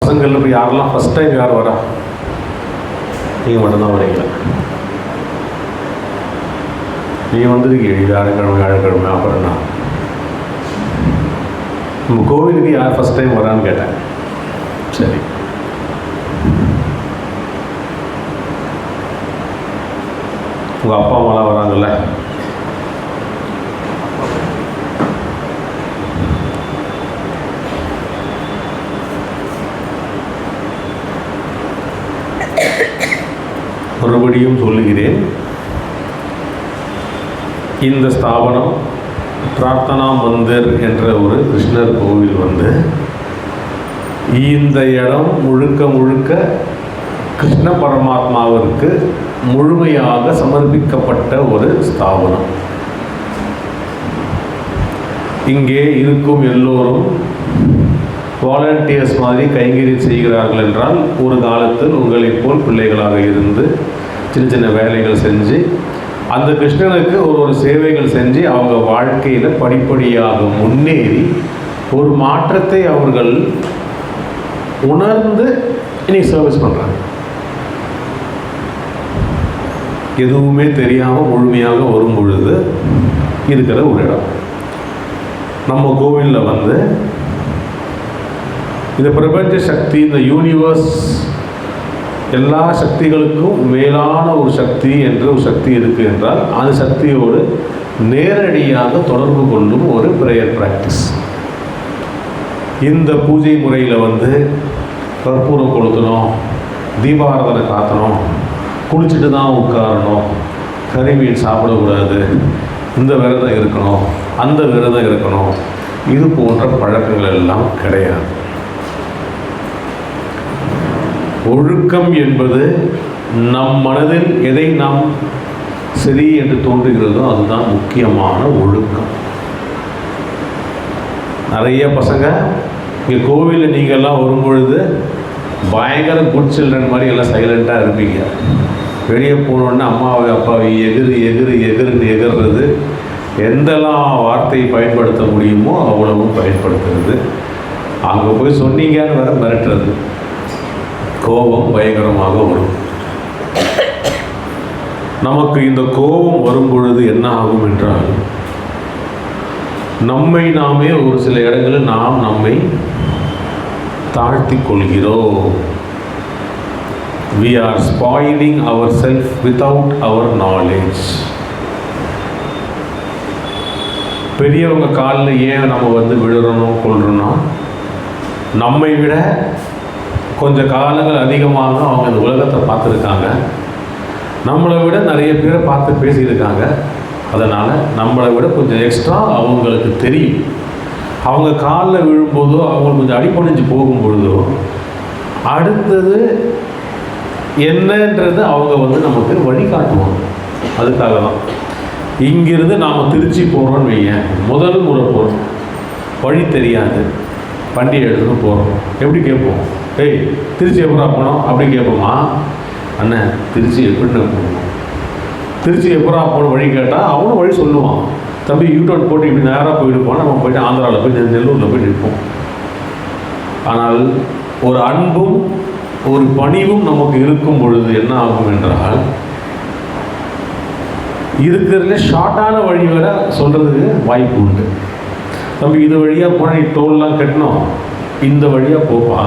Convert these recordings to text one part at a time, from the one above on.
பசங்களில் போய் யாரெல்லாம் first time யார் வரா? நீங்கள் மட்டும்தான் வரீங்களா? நீங்கள் வந்துருக்கீங்க வியாழக்கிழமை அப்புறம்னா நம்ம கோவிலுக்கு யார் ஃபஸ்ட் டைம் வரான்னு கேட்டேன். சரி, உங்கள் அப்பா அம்மாலாம் வராங்கல்ல? மறுபடியும் சொல்லுகிறேன், இந்த ஸ்தாபனம் பிரார்த்தனா மந்திர் என்ற ஒரு கிருஷ்ணர் கோவில் வந்து இந்த இடம் முழுக்க முழுக்க கிருஷ்ண பரமாத்மாவிற்கு முழுமையாக சமர்ப்பிக்கப்பட்ட ஒரு ஸ்தாபனம். இங்கே இருக்கும் எல்லோரும் வாலண்டியர்ஸ் மாதிரி கைங்கரியம் செய்கிறார்கள் என்றால், ஒரு காலத்தில் உங்களைப் போல் பிள்ளைகளாக இருந்து சின்ன சின்ன வேலைகள் செஞ்சு அந்த கிருஷ்ணனுக்கு ஒரு சேவைகள் செஞ்சு அவங்க வாழ்க்கையில் படிப்படியாக முன்னேறி ஒரு மாற்றத்தை அவர்கள் உணர்ந்து இன்னைக்கு சர்வீஸ் பண்ணுறாங்க. எதுவுமே தெரியாமல் முழுமையாக வரும் பொழுது இருக்கிற ஒரு இடம் நம்ம கோவிலில் வந்து இந்த பிரபஞ்ச சக்தி, இந்த யூனிவர்ஸ், எல்லா சக்திகளுக்கும் மேலான ஒரு சக்தி என்ற ஒரு சக்தி இருக்குது என்றால் அந்த சக்தியோடு நேரடியாக தொடர்பு கொள்ளும் ஒரு ப்ரேயர் ப்ராக்டிஸ். இந்த பூஜை முறையில் வந்து கற்பூரம் கொளுத்தணும், தீபாராதனை காத்தணும், குளிச்சுட்டு தான் உட்காரணும், கறி மீன் சாப்பிடக்கூடாது, இந்த விரதம் இருக்கணும், அந்த விரதம் இருக்கணும், இது போன்ற பழக்கங்கள் எல்லாம் கிடையாது. ஒழுக்கம் என்பது நம் மனதில் எதை நாம் சரி என்று தோன்றுகிறதோ அதுதான் முக்கியமான ஒழுக்கம். நிறைய பசங்க இங்கே கோவிலில் நீங்கள்லாம் வரும்பொழுது பயங்கர குட் சில்ட்ரன் மாதிரி எல்லாம் சைலண்ட்டாக இருப்பீங்க. வெளியே போனோடனே அம்மாவை அப்பாவை எகுருன்னு எகுறது, எந்தெல்லாம் வார்த்தையை பயன்படுத்த முடியுமோ அவ்வளவும் பயன்படுத்துறது. அங்கே போய் சொன்னீங்கன்னு வேற மிரட்டுறது. கோபம் பயங்கரமாக வரும். நமக்கு இந்த கோபம் வரும் பொழுது என்ன ஆகும் என்றால், நம்மை நாமே ஒரு சில இடங்களில் நாம் நம்மை தாழ்த்தி கொள்கிறோம். We are spoiling ourselves without our knowledge. பெரியவங்க காலில் ஏன் நம்ம வந்து விழுறணும் கொள்றோம்னா, நம்மை விட கொஞ்சம் காலங்கள் அதிகமாக அவங்க இந்த உலகத்தை பார்த்துருக்காங்க, நம்மளை விட நிறைய பேரை பார்த்து பேசியிருக்காங்க. அதனால் நம்மளை விட கொஞ்சம் எக்ஸ்ட்ரா அவங்களுக்கு தெரியும். அவங்க காலில் விழும்போதோ அவங்களுக்கு கொஞ்சம் அடிபணிஞ்சு போகும்பொழுதோ அடுத்தது என்னன்றது அவங்க வந்து நமக்கு வழிகாட்டுவாங்க. அதுக்காக தான் இங்கிருந்து நாம் திருச்சி போகிறோன்னு வைங்க, முதல் முறை போகிறோம், வழி தெரியாது, வண்டி எடுத்துகிட்டு போகிறோம். எப்படி கேட்போம்? ஏய், திருச்சி எப்படா போனோம் அப்படின்னு கேட்போமா? அண்ணன் திருச்சி எப்படின்னு போகணும், திருச்சி எப்படா போன வழி கேட்டால் அவனும் வழி சொல்லுவான். தம்பி யூடர்ன் போட்டு இப்படி நேராக போயிடுப்போம், நம்ம போய்ட்டு ஆந்திராவில் போய் நெல்லூரில் போய் நிற்போம். ஆனால் ஒரு அன்பும் ஒரு பணிவும் நமக்கு இருக்கும் பொழுது என்ன ஆகும் என்றால், இருக்கிறதுல ஷார்ட்டான வழி வர சொல்கிறதுக்கு வாய்ப்பு உண்டு. தம்பி இது வழியாக போனால் நீ டோல்லாம் கட்டணும், இந்த வழியாக போப்பா.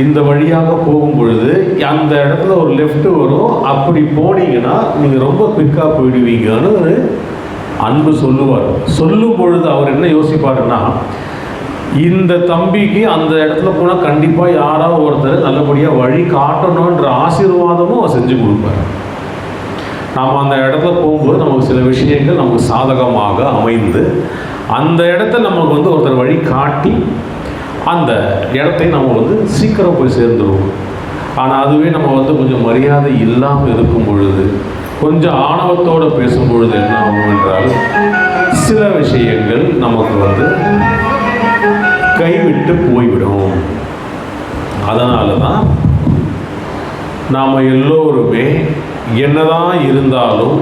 இந்த வழியாக போகும் பொழுது அந்த இடத்துல ஒரு லெஃப்ட் வரும், அப்படி போனீங்கன்னா நீங்கள் ரொம்ப குயிக்காக போயிடுவீங்கன்னு ஒரு அன்பு சொல்லுவார். சொல்லும் பொழுது அவர் என்ன யோசிப்பாருன்னா, இந்த தம்பிக்கு அந்த இடத்துல போனால் கண்டிப்பாக யாராவது ஒருத்தர் நல்லபடியாக வழி காட்டணுன்ற ஆசீர்வாதமும் அவர் செஞ்சு கொடுப்பார். நாம் அந்த இடத்துல போகும்போது நமக்கு சில விஷயங்கள் நமக்கு சாதகமாக அமைந்து அந்த இடத்த நமக்கு வந்து ஒருத்தர் வழி காட்டி அந்த இடத்தை நம்ம வந்து சீக்கிரம் போய் சேர்ந்துருவோம். ஆனால் அதுவே நம்ம வந்து கொஞ்சம் மரியாதை இல்லாமல் இருக்கும் பொழுது, கொஞ்சம் ஆணவத்தோடு பேசும் பொழுது என்ன ஆகும் என்றால், சில விஷயங்கள் நமக்கு வந்து கைவிட்டு போய்விடும். அதனால தான் நாம் எல்லோருமே என்னதான் இருந்தாலும்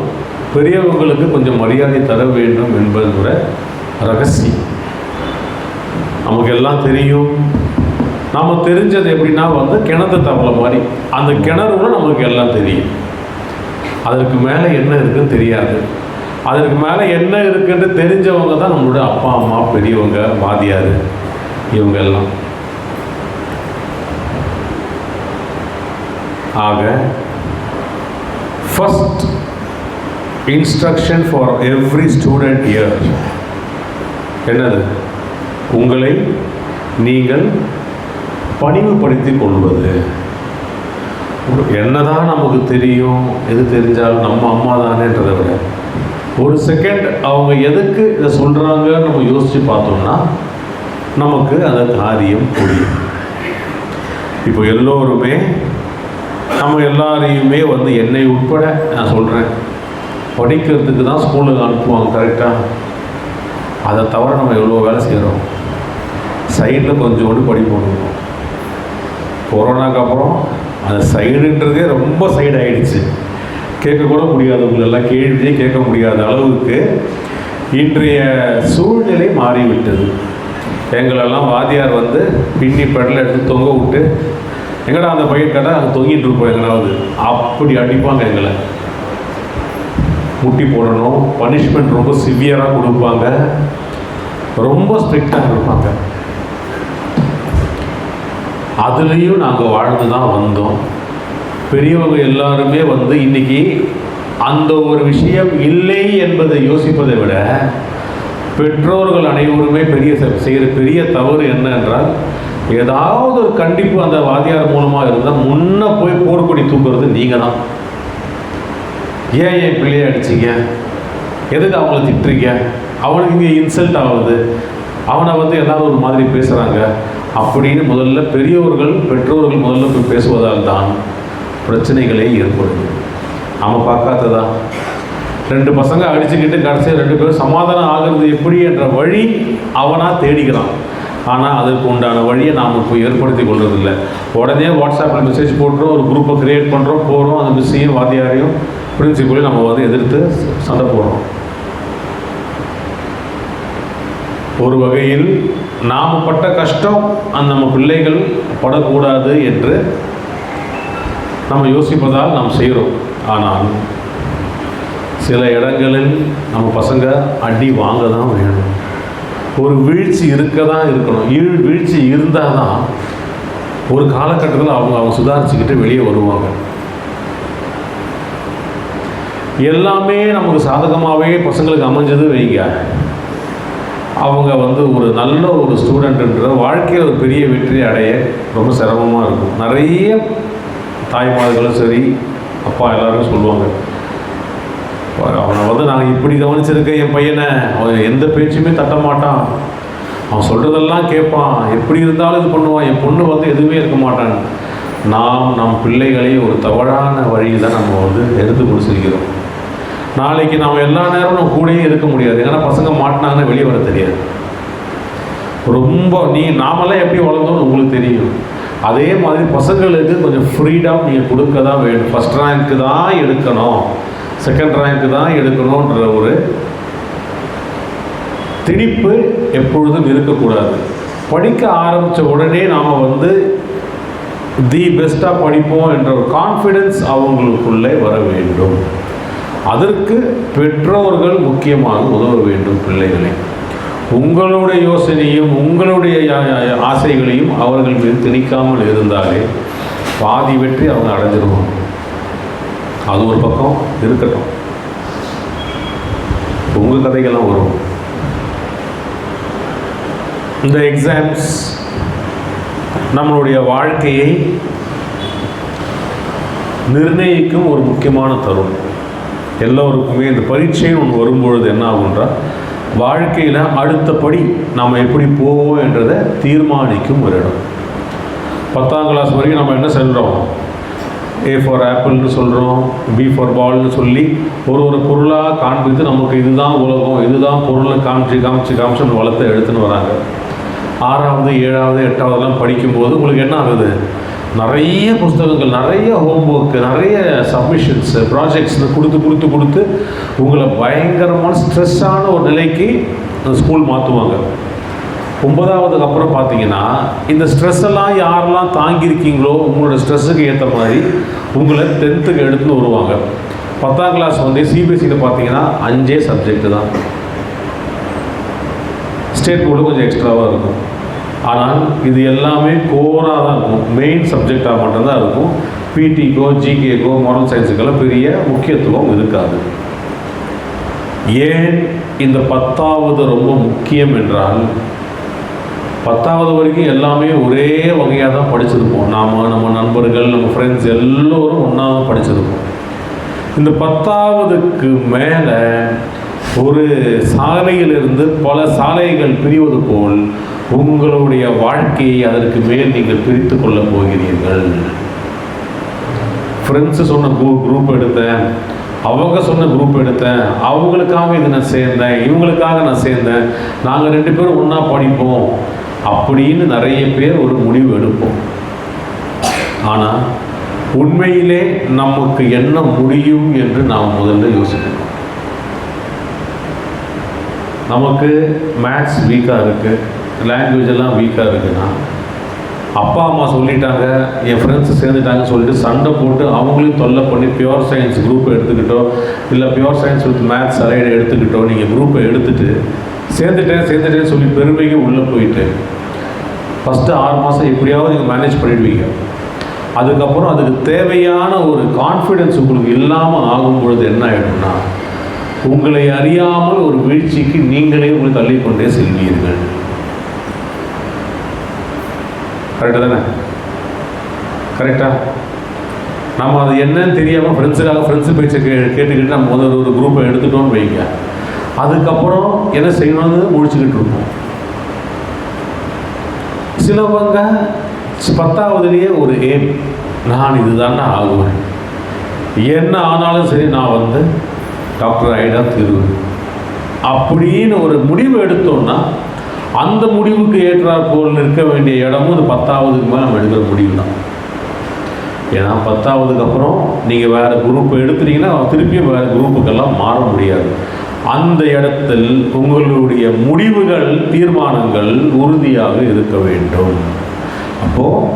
பெரியவங்களுக்கு கொஞ்சம் மரியாதை தர வேண்டும் என்பதோட ரகசியம். நமக்கு எல்லாம் தெரியும், நம்ம தெரிஞ்சது எப்படின்னா வந்து கிணத்து தவளை மாதிரி, அந்த கிணறுல நமக்கு எல்லாம் தெரியும். அதற்கு மேலே என்ன இருக்குன்னு தெரியாது. அதற்கு மேலே என்ன இருக்குன்னு தெரிஞ்சவங்க தான் நம்மளோட அப்பா அம்மா, பெரியவங்க, வாதியார், இவங்க எல்லாம். ஆக first instruction for every student year என்னது? உங்களை நீங்கள் பணிவுபடுத்திக் கொள்வது. என்னதான் நமக்கு தெரியும், எது தெரிஞ்சாலும் நம்ம அம்மா தானேன்றதை விட ஒரு செகண்ட் அவங்க எதுக்கு இதை சொல்கிறாங்கன்னு நம்ம யோசித்து பார்த்தோம்னா நமக்கு அந்த காரியம் புரியும். இப்போ எல்லோருமே நம்ம எல்லாரையுமே வந்து என்னை உட்பட நான் சொல்கிறேன், படிக்கிறதுக்கு தான் ஸ்கூலுக்கு அனுப்புவாங்க, கரெக்டாக? அதை தவிர நம்ம எவ்வளோ வேலை செய்கிறோம். சைடில் கொஞ்சோண்டு படிப்போம். கொரோனாக்கு அப்புறம் அந்த சைடுன்றதே ரொம்ப சைடு ஆகிடுச்சு. கேட்கக்கூட முடியாது, உங்களெல்லாம் கேள்வியே கேட்க முடியாத அளவுக்கு இன்றைய சூழ்நிலை மாறிவிட்டது. எங்களெல்லாம் வாதியார் வந்து பின்னி பெடலை எடுத்து தொங்க விட்டு, எங்கடா அந்த பையன் கடை அங்கே தொங்கிட்டு இருப்போம் எங்கனாவது, அப்படி அடிப்பாங்க. எங்களை முட்டி போடணும், பனிஷ்மெண்ட் ரொம்ப சிவியராக கொடுப்பாங்க, ரொம்ப ஸ்ட்ரிக்டாக இருப்பாங்க. அதுலேயும் நாங்கள் வாழ்ந்து தான் வந்தோம். பெரியவங்க எல்லாருமே வந்து இன்னைக்கு அந்த ஒரு விஷயம் இல்லை என்பதை யோசிப்பதை விட பெற்றோர்கள் அனைவருமே செய்கிற பெரிய தவறு என்ன என்றால், ஏதாவது ஒரு கண்டிப்பு அந்த வாதியார் மூலமாக இருந்தால் முன்ன போய் போர்க்கொடி தூக்குறது நீங்கள் தான். ஏன் என் பிள்ளையை அடிச்சிங்க, எதுக்கு அவங்கள திட்டுறீங்க, அவனுக்கு இங்கே இன்சல்ட் ஆகுது, அவனை வந்து எல்லாரும் ஒரு மாதிரி பேசுகிறாங்க அப்படின்னு முதல்ல பெற்றோர்கள் முதல்ல போய் பேசுவதால் தான் பிரச்சனைகளே ஏற்படுது. அவன் பார்க்காததா 2 பசங்க அடிச்சுக்கிட்டு கடைசியாக 2 பேரும் சமாதானம் ஆகிறது எப்படி என்ற வழி அவனாக தேடிக்கிறான். ஆனால் அதுக்கு உண்டான வழியை நாம் இப்போ ஏற்படுத்தி கொள்வதில்லை. உடனே வாட்ஸ்அப்பில் மெசேஜ் போட்டுறோம், ஒரு குரூப்பை க்ரியேட் பண்ணுறோம், போகிறோம், அந்த மிஸ்ஸையும் வாத்தியாரையும் பிரின்சிபலையும் நம்ம வந்து எதிர்த்து சண்டை போடுறோம். ஒரு வகையில் நாம் பட்ட கஷ்டம் அந்த நம்ம பிள்ளைகள் படக்கூடாது என்று நம்ம யோசிப்பதால் நாம் செய்கிறோம். ஆனால் சில இடங்களில் நம்ம பசங்க அடி வாங்க தான் வேணும். ஒரு வீழ்ச்சி இருக்க தான் இருக்கணும். வீழ்ச்சி இருந்தால் தான் ஒரு காலகட்டத்தில் அவங்க சுதாரிச்சுக்கிட்டு வெளியே வருவாங்க. எல்லாமே நமக்கு சாதகமாகவே பசங்களுக்கு அமைஞ்சது வைங்க, அவங்க வந்து ஒரு நல்ல ஒரு ஸ்டூடெண்ட்டுன்ற வாழ்க்கையில் ஒரு பெரிய வெற்றி அடைய ரொம்ப சிரமமாக இருக்கும். நிறைய தாய்மார்களும் சரி, அப்பா எல்லாருமே சொல்லுவாங்க, அவனை வந்து நான் இப்படி கவனிச்சிருக்கேன், என் பையனை அவன் எந்த பேச்சுமே தட்ட மாட்டான், அவன் சொல்கிறதெல்லாம் கேட்பான், எப்படி இருந்தாலும் இது பண்ணுவான், என் பொண்ணு வந்து எதுவுமே இருக்க மாட்டான். நம் பிள்ளைகளை ஒரு தவறான வழியில் தான் நம்ம வந்து எடுத்து கொடுத்துருக்கிறோம். நாளைக்கு நாம் எல்லா நேரம் நம்ம கூடயே இருக்க முடியாது. ஏன்னா பசங்க மாட்டினாங்கன்னா வெளியே வர தெரியாது. ரொம்ப நாமெல்லாம் எப்படி வளர்ந்தோம்னு உங்களுக்கு தெரியும். அதே மாதிரி பசங்களுக்கு கொஞ்சம் ஃப்ரீடம் நீங்கள் கொடுக்க தான் வேணும். ஃபஸ்ட் ரேங்க்கு தான் எடுக்கணும், செகண்ட் ரேங்க்கு தான் எடுக்கணுன்ற ஒரு திணிப்பு எப்பொழுதும் இருக்கக்கூடாது. படிக்க ஆரம்பித்த உடனே நாம் வந்து தி பெஸ்ட்டாக படிப்போம் என்ற ஒரு கான்ஃபிடென்ஸ் அவங்களுக்குள்ளே வர வேண்டும். அதற்கு பெற்றோர்கள் முக்கியமாக உதவ வேண்டும். பிள்ளைகளை உங்களுடைய யோசனையும் உங்களுடைய ஆசைகளையும் அவர்கள் மீது திணிக்காமல் இருந்தாலே பாதி வெற்றி அவங்க அடைஞ்சிருவாங்க. அது ஒரு பக்கம் இருக்கட்டும், உங்கள் கதைகள்லாம் வரும். இந்த எக்ஸாம்ஸ் நம்மளுடைய வாழ்க்கையை நிர்ணயிக்கும் ஒரு முக்கியமான தருணம். எல்லோருக்குமே இந்த பரீட்சைன்னு ஒன்று வரும்பொழுது என்ன ஆகுன்றா, வாழ்க்கையில் அடுத்தபடி நம்ம எப்படி போவோம் என்றதை தீர்மானிக்கும் ஒரு இடம். 10ஆம் கிளாஸ் வரைக்கும் நம்ம என்ன சொல்கிறோம், A ஃபார் ஆப்பிள்னு சொல்கிறோம், B ஃபார் பால்னு சொல்லி ஒரு பொருளாக காண்பித்து நமக்கு இதுதான் உலகம், இதுதான் பொருளை காமிச்சு வளர்த்து எடுத்துன்னு வராங்க. 6வது 7வது 8வதுலாம் படிக்கும்போது உங்களுக்கு என்ன ஆகுது, நிறைய புஸ்தகங்கள், நிறைய ஹோம்ஒர்க்கு, நிறைய சப்மிஷன்ஸு, ப்ராஜெக்ட்ஸ்னு கொடுத்து உங்களை பயங்கரமான ஸ்ட்ரெஸ்ஸான ஒரு நிலைக்கு ஸ்கூல் மாற்றுவாங்க. 9ஆவதுக்கு அப்புறம் பார்த்தீங்கன்னா இந்த ஸ்ட்ரெஸ் எல்லாம் யாரெல்லாம் தாங்கியிருக்கீங்களோ உங்களோட ஸ்ட்ரெஸ்ஸுக்கு ஏற்ற மாதிரி உங்களை 10th எடுத்துன்னு வருவாங்க. 10ஆம் கிளாஸ் வந்து சிபிஎஸ்சியில் பார்த்தீங்கன்னா 5 சப்ஜெக்ட் தான். ஸ்டேட் போர்டு கொஞ்சம் எக்ஸ்ட்ராவாக இருக்கும். ஆனால் இது எல்லாமே கோராக தான் இருக்கும், மெயின் சப்ஜெக்டாக மட்டும்தான் இருக்கும். பிடிக்கோ ஜிகேக்கோ மாரல் சயின்ஸுக்கெல்லாம் பெரிய முக்கியத்துவம் இருக்காது. ஏன் இந்த 10ஆவது ரொம்ப முக்கியம் என்றால் 10ஆவது வரைக்கும் எல்லாமே ஒரே வகையாக தான் படிச்சிருப்போம். நம்ம நண்பர்கள், நம்ம ஃப்ரெண்ட்ஸ் எல்லோரும் ஒன்றா தான் படிச்சிருப்போம். இந்த 10ஆவதுக்கு மேலே ஒரு சாலையிலிருந்து பல சாலைகள் பிரிவது போல் உங்களுடைய வாழ்க்கையை அதற்கு மேல் நீங்கள் பிரித்து கொள்ள போகிறீர்கள். ஃப்ரெண்ட்ஸு சொன்ன குரூப் எடுத்தேன், அவங்க சொன்ன குரூப் எடுத்தேன், அவங்களுக்காக இது நான் சேர்ந்தேன், இவங்களுக்காக நான் சேர்ந்தேன், நாங்கள் 2 பேரும் ஒன்றா படிப்போம் அப்படின்னு நிறைய பேர் ஒரு முடிவு எடுப்போம். ஆனால் உண்மையிலே நமக்கு என்ன முடியும் என்று நாம் முதல்ல யோசிக்கணும். நமக்கு மேத்ஸ் வீக்காக இருக்குது, லாங்குவேஜ் எல்லாம் வீக்காக இருக்குன்னா அப்பா அம்மா சொல்லிட்டாங்க, என் ஃப்ரெண்ட்ஸு சேர்ந்துட்டாங்கன்னு சொல்லிட்டு சண்டை போட்டு அவங்களையும் தொல்லை பண்ணி பியூர் சயின்ஸ் குரூப்பை எடுத்துக்கிட்டோ இல்லை pure science with maths allied எடுத்துக்கிட்டோ நீங்கள் குரூப்பை எடுத்துகிட்டு சேர்ந்துட்டேன்னு சொல்லி பெருமைக்கு உள்ளே போயிட்டு ஃபஸ்ட்டு 6 மாதம் எப்படியாவது நீங்கள் மேனேஜ் பண்ணிடுவீங்க. அதுக்கப்புறம் அதுக்கு தேவையான ஒரு கான்ஃபிடென்ஸ் உங்களுக்கு இல்லாமல் ஆகும் பொழுது என்ன ஆகிடும்னா உங்களை அறியாமல் ஒரு வீழ்ச்சிக்கு நீங்களே உங்களை தள்ளிக்கொண்டே செல்வீர்கள். கரெக்டாக தானே? கரெக்டாக நம்ம அது என்னன்னு தெரியாமல் ஃப்ரெண்ட்ஸு பேச்சை கேட்டுக்கிட்டு நம்ம முதல்ல ஒரு குரூப்பை எடுத்துட்டோன்னு வைங்க. அதுக்கப்புறம் என்ன செய்யணும்னு முடிச்சுக்கிட்டு இருப்போம். சிலவங்க 10ஆவதுலேயே ஒரு எய்ம், நான் இதுதானே ஆகுவேன், என்ன ஆனாலும் சரி நான் வந்து டாக்டர் ஆகிடா தீருவேன் அப்படின்னு ஒரு முடிவு எடுத்தோம்னா அந்த முடிவுக்கு ஏற்றாற் போல் இருக்க வேண்டிய இடமும் இந்த 10ஆவதுக்கு மேலே நம்ம எடுக்கிற முடிவு தான். ஏன்னா 10ஆவதுக்கு அப்புறம் நீங்கள் வேறு குரூப்பை எடுத்துட்டீங்கன்னா திருப்பியும் வேறு குரூப்புக்கெல்லாம் மாற முடியாது. அந்த இடத்தில் உங்களுடைய முடிவுகள், தீர்மானங்கள் உறுதியாக இருக்க வேண்டும். அப்போது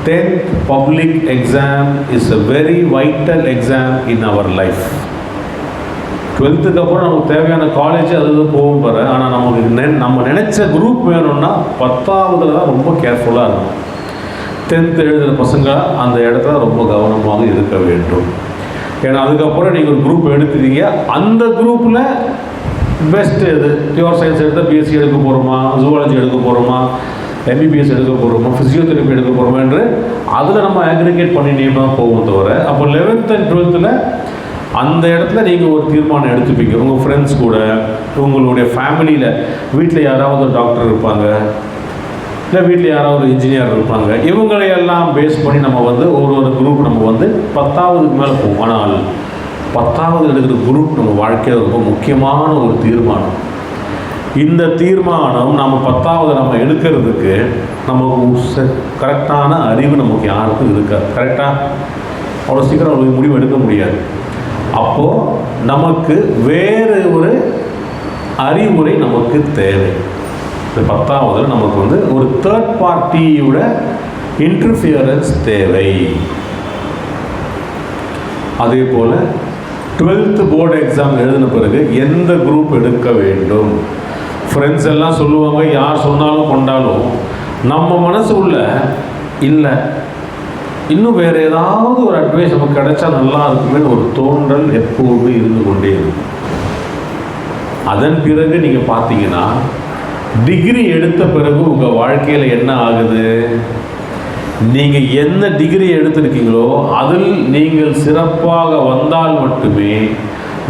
10th public exam is a very vital exam in our life. 12th அப்புறம் நமக்கு தேவையான காலேஜ் அது போகும் பாரு. ஆனால் நமக்கு நம்ம நினச்ச குரூப் வேணும்னா 10ஆவதுல தான் ரொம்ப கேர்ஃபுல்லாக இருக்கும். 10th எழுதுகிற பசங்க அந்த இடத்துல ரொம்ப கவனமாக இருக்க வேண்டும். ஏன்னா அதுக்கப்புறம் நீங்கள் ஒரு குரூப் எடுத்துட்டீங்க, அந்த குரூப்பில் பெஸ்ட்டு எது, பியூர் சயின்ஸ் எடுத்தால் பிஎஸ்சி எடுக்க போகிறோமா, ஜூவாலஜி எடுக்க போகிறோமா, எம்பிபிஎஸ் எடுக்க போகிறோமா, ஃபிசியோதெரப்பி எடுக்க போகிறோமா என்று அதில் நம்ம அக்ரிகேட் பண்ணிட்டே தான் போகும் தவிர, அப்போ 11th and 12th அந்த இடத்துல நீங்கள் ஒரு தீர்மானம் எடுத்துப்பீங்க. உங்கள் ஃப்ரெண்ட்ஸ் கூட, உங்களுடைய ஃபேமிலியில் வீட்டில் யாராவது ஒரு டாக்டர் இருப்பாங்க, இல்லை வீட்டில் யாராவது ஒரு இன்ஜினியர் இருப்பாங்க, இவங்களையெல்லாம் பேஸ் பண்ணி நம்ம வந்து ஒரு குரூப் நம்ம வந்து 10ஆவதுக்கு மேலே போவோம். ஆனால் 10ஆவது எடுக்கிற குரூப் நம்ம வாழ்க்கையில் ரொம்ப முக்கியமான ஒரு தீர்மானம். இந்த தீர்மானம் நம்ம 10ஆவது நம்ம எடுக்கிறதுக்கு நமக்கு கரெக்டான அறிவு நமக்கு யாருக்கும் இருக்காது. கரெக்டாக அவ்வளோ சீக்கிரம் அவங்களுக்கு முடிவு எடுக்க முடியாது. அப்போது நமக்கு வேறு ஒரு அறிவுரை நமக்கு தேவை. இந்த 10ஆவதில் நமக்கு வந்து ஒரு தேர்ட் பார்ட்டியோட இன்டர்ஃபியரன்ஸ் தேவை. அதே போல் 12th போர்டு எக்ஸாம் எழுதின பிறகு எந்த குரூப் எடுக்க வேண்டும், ஃப்ரெண்ட்ஸ் எல்லாம் சொல்லுவாங்க, யார் சொன்னாலும் கொண்டாலும் நம்ம மனசு உள்ள இல்லை இன்னும் வேறு ஏதாவது ஒரு அட்வைஸ் நமக்கு கிடைச்சா நல்லா இருக்குமே ஒரு தோன்றல் எப்போதுமே இருந்து கொண்டே இருக்கும். அதன் பிறகு நீங்கள் பார்த்தீங்கன்னா டிகிரி எடுத்த பிறகு உங்கள் வாழ்க்கையில் என்ன ஆகுது, நீங்கள் என்ன டிகிரி எடுத்திருக்கீங்களோ அதில் நீங்கள் சிறப்பாக வந்தால் மட்டுமே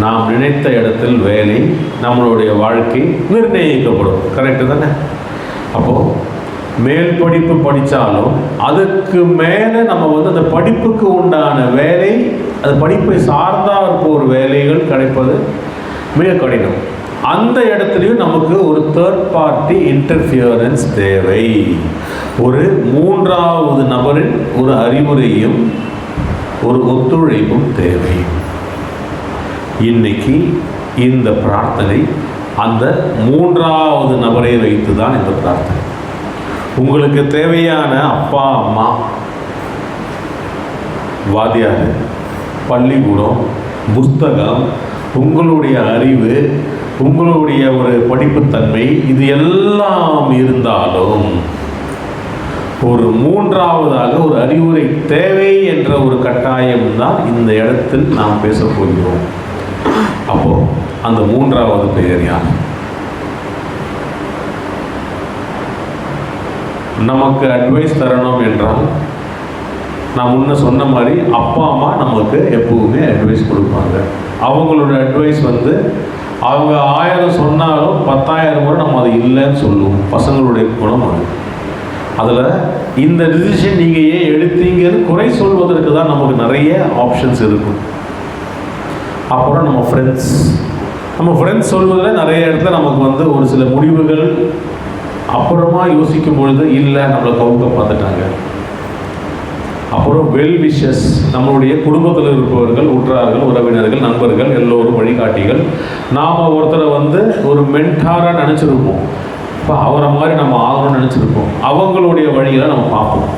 நாம் நினைத்த இடத்தில் வேலை, நம்மளுடைய வாழ்க்கை நிர்ணயிக்கப்படும். கரெக்டு தானே? அப்போது மேல் படிப்பு படித்தாலும் அதுக்கு மேலே நம்ம வந்து அந்த படிப்புக்கு உண்டான வேலை, அது படிப்பை சார்ந்தால் ஒரு வேலைகள் கிடைப்பது மிக கடினம். அந்த இடத்துலையும் நமக்கு ஒரு தேர்ட் பார்ட்டி இன்டர்ஃபியரன்ஸ் தேவை. ஒரு 3வது நபரின் ஒரு அறிவுரையும் ஒரு ஒத்துழைப்பும் தேவை. இன்னைக்கு இந்த பிரார்த்தனை அந்த மூன்றாவது நபரை வைத்து தான் இந்த பிரார்த்தனை. உங்களுக்கு தேவையான அப்பா அம்மா, வாத்தியார், பள்ளிக்கூடம், புஸ்தகம், உங்களுடைய அறிவு, உங்களுடைய ஒரு படிப்புத்தன்மை, இது எல்லாம் இருந்தாலும் ஒரு மூன்றாவதாக ஒரு அறிவுரை தேவை என்ற ஒரு கட்டாயம் தான் இந்த இடத்தில் நாம் பேசப் போகிறோம். அப்போ அந்த மூன்றாவது பெயர் யார்? நமக்கு அட்வைஸ் தரணும் என்றால் நான் முன்ன சொன்ன மாதிரி அப்பா அம்மா நமக்கு எப்பவுமே அட்வைஸ் கொடுப்பாங்க. அவங்களோட அட்வைஸ் அவங்க 1000 சொன்னாலும் 10,000 முறை நம்ம அது இல்லைன்னு சொல்லுவோம். பசங்களுடைய குணம் அது. அதில் இந்த டிசிஷன் நீங்கள் ஏன் எடுத்தீங்கன்னு குறை சொல்வதற்கு தான் நமக்கு நிறைய ஆப்ஷன்ஸ் இருக்கும். அப்புறம் நம்ம ஃப்ரெண்ட்ஸ் சொல்வதில் நிறைய இடத்துல நமக்கு ஒரு சில முடிவுகள் அப்புறமா யோசிக்கும் பொழுது இல்லை, நம்மளை கவுக்க பார்த்துட்டாங்க. அப்புறம் வெல் விஷஸ், நம்மளுடைய குடும்பத்தில் இருப்பவர்கள், உற்றார்கள், உறவினர்கள், நண்பர்கள், எல்லோரும் வழிகாட்டிகள். நாம் ஒருத்தரை ஒரு மென்டாராக நினச்சிருப்போம். இப்போ அவரை மாதிரி நம்ம ஆகணும்னு நினச்சிருப்போம். அவங்களுடைய வழிகளை நம்ம பார்ப்போம்.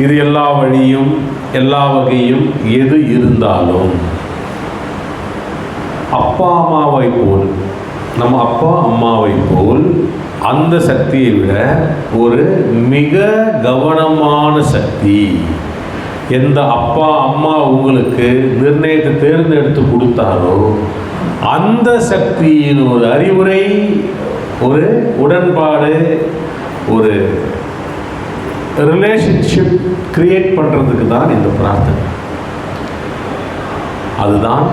இது எல்லா வழியும் எல்லா வகையும் எது இருந்தாலும் அப்பா அம்மாவை போல், நம்ம அப்பா அம்மாவை போல் அந்த சக்தியை விட ஒரு மிக கவனமான சக்தி எந்த அப்பா அம்மா உங்களுக்கு நிர்ணயத்தை தேர்ந்தெடுத்து கொடுத்தாரோ அந்த சக்தியின் ஒரு அறிவுரை, ஒரு உடன்பாடு, ஒரு ரிலேஷன்ஷிப் கிரியேட் பண்ணுறதுக்கு தான் இந்த பிரார்த்தனை. அதுதான்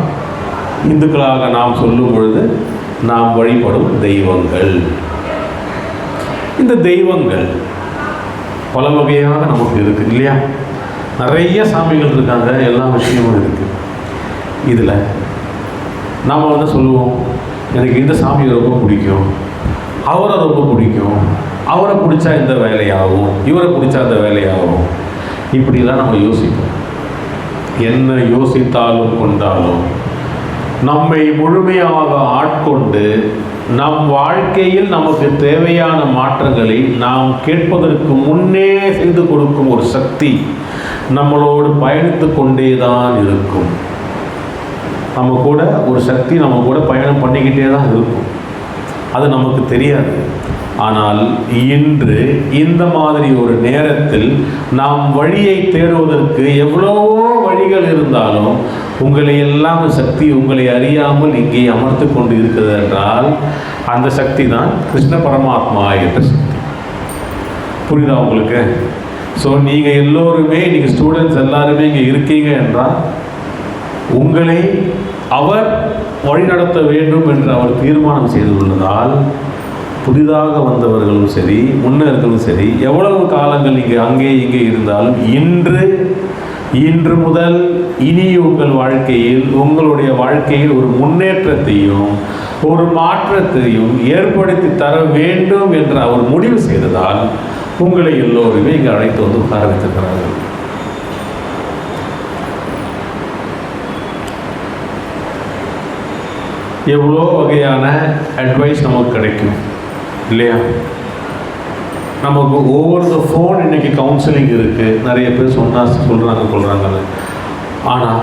இந்துக்களாக நாம் சொல்லும் பொழுது நாம் வழிபடும் தெய்வங்கள். இந்த தெய்வங்கள் பல வகையாக நமக்கு இருக்குது இல்லையா? நிறைய சாமிகள் இருக்காங்க, எல்லா விஷயமும் இருக்குது. இதில் நாம் சொல்லுவோம், எனக்கு இந்த சாமியை ரொம்ப பிடிக்கும், அவரை ரொம்ப பிடிக்கும், அவரை பிடிச்சா இந்த வேலையாகும், இவரை பிடிச்சா இந்த வேலையாகும், இப்படிலாம் நம்ம யோசிப்போம். என்ன யோசித்தாலும் கொண்டாலும் நம்மை முழுமையாக ஆட்கொண்டு நம் வாழ்க்கையில் நமக்கு தேவையான மாற்றங்களை நாம் கேட்பதற்கு முன்னே செய்து கொடுக்கும் ஒரு சக்தி நம்மளோடு பயணித்து கொண்டே தான் இருக்கும். நம்ம கூட ஒரு சக்தி நம்ம கூட பயணம் பண்ணிக்கிட்டே தான் இருக்கும். அது நமக்கு தெரியாது. ஆனால் இன்று இந்த மாதிரி ஒரு நேரத்தில் நாம் வழியை தேடுவதற்கு எவ்வளவோ வழிகள் இருந்தாலும் உங்களை எல்லாம் சக்தி உங்களை அறியாமல் இங்கே அமர்த்து கொண்டு இருக்கிறது என்றால் அந்த சக்தி தான் கிருஷ்ண பரமாத்மா என்ற சக்தி. புரியுதா உங்களுக்கு? ஸோ நீங்கள் எல்லோருமே, நீங்கள் ஸ்டூடெண்ட்ஸ் எல்லாருமே இங்கே இருக்கீங்க என்றால் உங்களை அவர் வழிநடத்த வேண்டும் என்று அவர் தீர்மானம் செய்துள்ளதால் புதிதாக வந்தவர்களும் சரி, முன்னர்களும் சரி, எவ்வளவு காலங்கள் இங்கே அங்கே இங்கே இருந்தாலும் இன்று முதல் இனி உங்கள் வாழ்க்கையில், உங்களுடைய வாழ்க்கையில் ஒரு முன்னேற்றத்தையும் ஒரு மாற்றத்தையும் ஏற்படுத்தி தர வேண்டும் என்று அவர் முடிவு செய்ததால் உங்களை எல்லோருமே இங்கே அழைத்து வந்து உட்கார வைத்திருக்கிறார்கள். எவ்வளோ வகையான அட்வைஸ் நமக்கு கிடைக்கும் இல்லையா? நமக்கு ஓவர் த ஃபோன் இன்றைக்கி கவுன்சிலிங் இருக்குது, நிறைய பேர் சொல்கிறாங்க. ஆனால்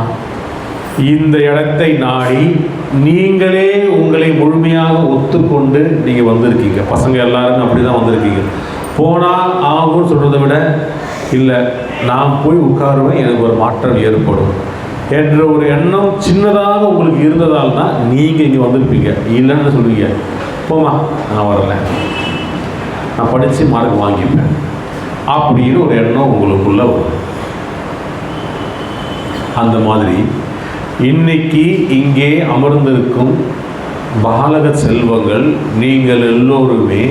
இந்த இடத்தை நாடி நீங்களே உங்களை முழுமையாக ஒத்துக்கொண்டு நீங்கள் வந்திருக்கீங்க. பசங்க எல்லாருமே அப்படி தான் வந்திருக்கீங்க. போனால் ஆகும்னு சொல்கிறத விட இல்லை, நான் போய் உட்காருவேன், எனக்கு ஒரு மாற்றம் ஏற்படும் என்ற ஒரு எண்ணம் சின்னதாக உங்களுக்கு இருந்ததால் தான் நீங்கள் இங்கே வந்திருப்பீங்க. இல்லைன்னு சொல்லுவீங்க, போமா நான் வரல, நான் படித்து மார்க் வாங்கிப்பேன் அப்படின்னு ஒரு எண்ணம் உங்களுக்குள்ள வரும். அந்த மாதிரி இன்னைக்கு இங்கே அமர்ந்திருக்கும் பாலக செல்வங்கள் நீங்கள் எல்லோருமே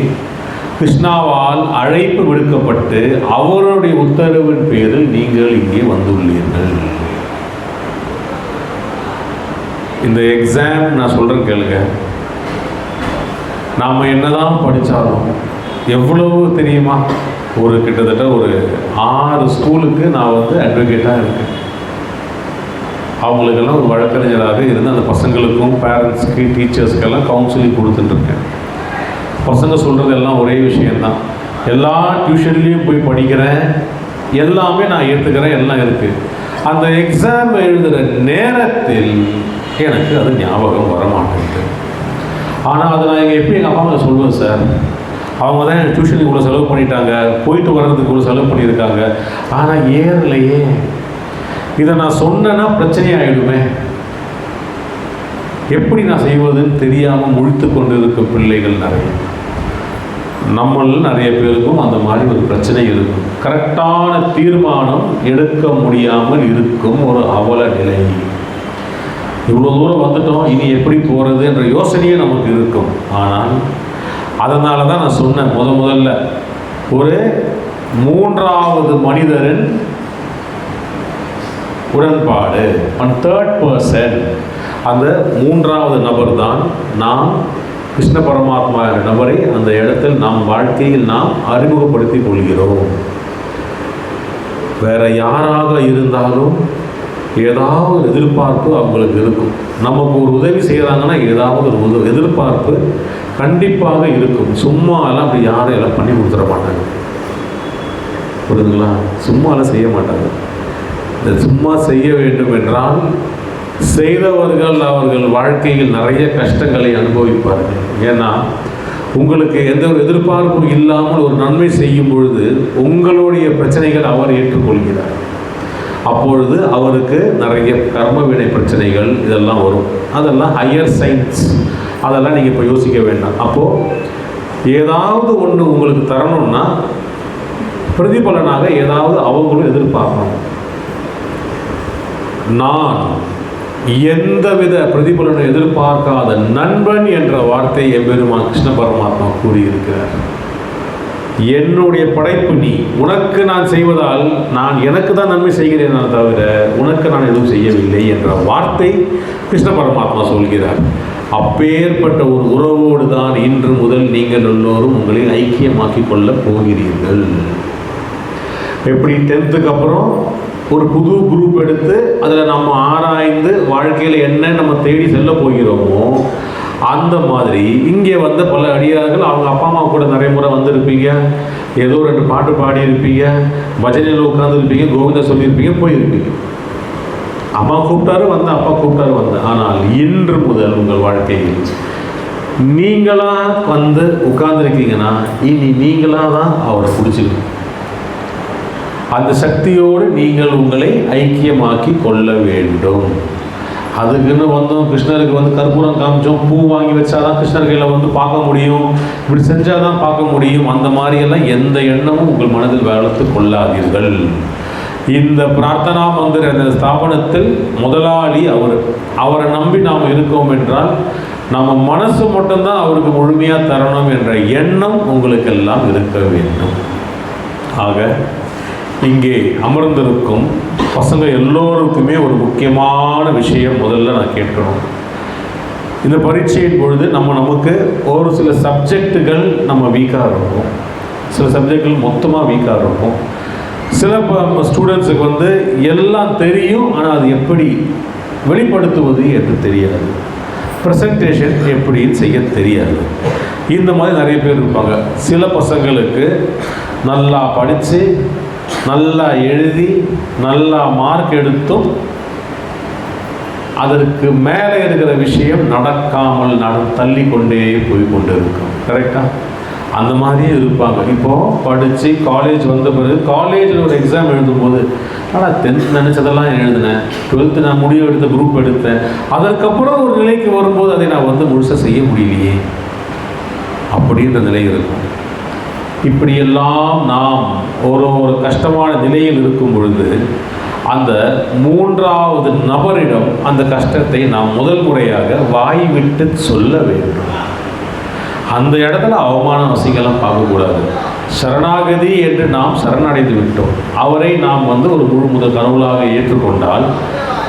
கிருஷ்ணாவால் அழைப்பு விடுக்கப்பட்டு அவருடைய உத்தரவின் பேரில் நீங்கள் இங்கே வந்துள்ளீர்கள். இந்த எக்ஸாம் நான் சொல்கிறேன் கேளுங்க. நாம் என்னதான் படித்தாலும் எவ்வளவு தெரியுமா, கிட்டத்தட்ட ஒரு 6 ஸ்கூலுக்கு நான் அட்வொகேட்டாக இருக்கேன். அவங்களுக்கெல்லாம் ஒரு வழக்கறிஞராக இருந்து அந்த பசங்களுக்கும் பேரண்ட்ஸுக்கு டீச்சர்ஸ்க்கெல்லாம் கவுன்சிலிங் கொடுத்துட்டுருக்கேன். பசங்க சொல்கிறது எல்லாம் ஒரே விஷயந்தான், எல்லா டியூஷன்லேயும் போய் படிக்கிறேன், எல்லாமே நான் ஏற்றுக்கிறேன், எல்லாம் இருக்குது. அந்த எக்ஸாம் எழுதுகிற நேரத்தில் எனக்கு அது ஞாபகம் வர மாட்டேங்குது. ஆனால் அதை நான் எப்படி எங்கள் அப்பா அம்மா சொல்லுவேன், சார் அவங்க தான் எனக்கு டியூஷனுக்கு இவ்வளோ செலவு பண்ணிட்டாங்க, போயிட்டு வர்றதுக்கு இவ்வளோ செலவு பண்ணியிருக்காங்க, ஆனால் ஏறலையே. இதை நான் சொன்னேன்னா பிரச்சனை ஆகிடுமே, எப்படி நான் செய்வதுன்னு தெரியாமல் முழித்து கொண்டு இருக்க பிள்ளைகள் நிறைய. நம்மளில் நிறைய பேருக்கும் அந்த மாதிரி ஒரு பிரச்சனை இருக்கும். கரெக்டான தீர்மானம் எடுக்க முடியாமல் இருக்கும் ஒரு அவல நிலை. இவ்வளோ தூரம் வந்துட்டோம், இனி எப்படி போகிறது என்ற யோசனையே நமக்கு இருக்கும். ஆனால் அதனால தான் நான் சொன்னேன், முதல்ல ஒரு மூன்றாவது மனிதரின் உடன்பாடு, தேர்ட் பர்சன், அந்த மூன்றாவது நபர் தான் நாம் கிருஷ்ண பரமாத்மா என்ற நபரை அந்த இடத்தில் நாம் வாழ்க்கையில் நாம் அறிமுகப்படுத்திக் கொள்கிறோம். வேற யாராக இருந்தாலும் ஏதாவது எதிர்பார்ப்பு அவங்களுக்கு இருக்கும். நமக்கு ஒரு உதவி செய்கிறாங்கன்னா ஏதாவது ஒரு எதிர்பார்ப்பு கண்டிப்பாக இருக்கும். சும்மா எல்லாம் அப்படி யாரும் எல்லாம் பண்ணி கொடுத்துட மாட்டாங்க, புரியுதுங்களா? சும்மாலாம் செய்ய மாட்டாங்க. இந்த சும்மா செய்ய வேண்டும் என்றால் செய்தவர்கள் அவர்கள் வாழ்க்கையில் நிறைய கஷ்டங்களை அனுபவிப்பார்கள். ஏன்னா உங்களுக்கு எந்த ஒரு எதிர்பார்ப்பும் இல்லாமல் ஒரு நன்மை செய்யும் பொழுது உங்களுடைய பிரச்சனைகள் அவர் ஏற்றுக்கொள்கிறார். அப்பொழுது அவருக்கு நிறைய கர்ம வினை பிரச்சனைகள் இதெல்லாம் வரும். அதெல்லாம் ஹையர் சயின்ஸ், அதெல்லாம் நீங்கள் இப்போ யோசிக்க வேண்டாம். அப்போது ஏதாவது ஒன்று உங்களுக்கு தரணும்னா பிரதிபலனாக ஏதாவது அவங்களும் எதிர்பார்க்கணும். நான் எந்தவித பிரதிபலனை எதிர்பார்க்காத நண்பன் என்ற வார்த்தை எம்பெருமான் கிருஷ்ண பரமாத்மா கூறியிருக்கிறார். என்னுடைய படைப்பு நீ, உனக்கு நான் செய்வதால் நான் எனக்கு தான் நன்மை செய்கிறேன் தவிர உனக்கு நான் எதுவும் செய்யவில்லை என்ற வார்த்தை கிருஷ்ண பரமாத்மா சொல்கிறார். அப்பேற்பட்ட ஒரு உறவோடு தான் இன்று முதல் நீங்கள் எல்லோரும் உங்களை ஐக்கியமாக்கி கொள்ளப் போகிறீர்கள். எப்படி 10th அப்புறம் ஒரு புது குரூப் எடுத்து அதில் நம்ம ஆராய்ந்து வாழ்க்கையில் என்ன நம்ம தேடி செல்ல போகிறோமோ, அந்த மாதிரி இங்கே வந்த பல அடியார்கள் அவங்க அப்பா அம்மா கூட நிறைய முறை வந்திருப்பீங்க, ஏதோ 2 பாட்டு பாடியிருப்பீங்க, பஜனையில் உட்காந்துருப்பீங்க, கோவிந்தா சொல்லியிருப்பீங்க, போயிருப்பீங்க. அம்மா கூப்பிட்டாரு வந்த, அப்பா கூப்பிட்டாரு வந்த. ஆனால் இன்று முதல் உங்கள் வாழ்க்கையில் நீங்களாக வந்து உட்கார்ந்துருக்கீங்கன்னா இனி நீங்களாக தான் அவரை பிடிச்சிருக்கணும். அந்த சக்தியோடு நீங்கள் உங்களை ஐக்கியமாக்கி கொள்ள வேண்டும். அதுக்குன்னு வந்தோம், கிருஷ்ணருக்கு வந்து கற்பூரம் காமிச்சோம், பூ வாங்கி வச்சாதான் கிருஷ்ணர் கையில் வந்து பார்க்க முடியும், இப்படி செஞ்சால் தான் பார்க்க முடியும், அந்த மாதிரியெல்லாம் எந்த எண்ணமும் உங்கள் மனதில் வளர்த்து கொள்ளாதீர்கள். இந்த பிரார்த்தனா மந்திர அந்த ஸ்தாபனத்தில் முதலாளி அவரை நம்பி நாம் இருக்கோம் என்றால் நம்ம மனசு மட்டும்தான் அவருக்கு முழுமையாக தரணும் என்ற எண்ணம் உங்களுக்கெல்லாம் இருக்க வேண்டும். ஆக இங்கே அமர்ந்திருக்கும் பசங்க எல்லோருக்குமே ஒரு முக்கியமான விஷயம் முதல்ல நான் கேட்கணும். இந்த பரீட்சையின் பொழுது நமக்கு ஒரு சில சப்ஜெக்டுகள் நம்ம வீக்காக இருக்கும், சில சப்ஜெக்டுகள் மொத்தமாக வீக்காக இருக்கும். சில ஸ்டூடெண்ட்ஸுக்கு வந்து எல்லாம் தெரியும், ஆனால் அது எப்படி வெளிப்படுத்துவது என்று தெரியாது, ப்ரெசன்டேஷன் எப்படின்னு செய்ய தெரியாது. இந்த மாதிரி நிறைய பேர் இருப்பாங்க. சில பசங்களுக்கு நல்லா படித்து நல்லா எழுதி நல்லா மார்க் எடுத்தும் அதற்கு மேலே இருக்கிற விஷயம் நடக்காமல் தள்ளி கொண்டே போய் கொண்டு இருக்கும். கரெக்டாக அந்த மாதிரியே இருப்பாங்க. இப்போது படித்து காலேஜ் வந்த பிறகு காலேஜில் ஒரு எக்ஸாம் எழுதும்போது ஆனால் 10th நினச்சதெல்லாம் எழுதினேன், 12th நான் முடிவு எடுத்த குரூப் எடுத்தேன், அதற்கப்புறம் ஒரு நிலைக்கு வரும்போது அதை நான் வந்து முழுசாக செய்ய முடியலையே அப்படின்ற நிலை இருக்கும். இப்படியெல்லாம் நாம் ஒரு கஷ்டமான நிலையில் இருக்கும் பொழுது அந்த 3வது நபரிடம் அந்த கஷ்டத்தை நாம் முதல் முறையாக வாய் விட்டு சொல்ல வேண்டும். அந்த இடத்துல அவமான வசிக்கலாம் பார்க்கக்கூடாது. சரணாகதி என்று நாம் சரணடைந்து விட்டோம். அவரை நாம் வந்து ஒரு முழு முதல் கடவுளாக ஏற்றுக்கொண்டால்,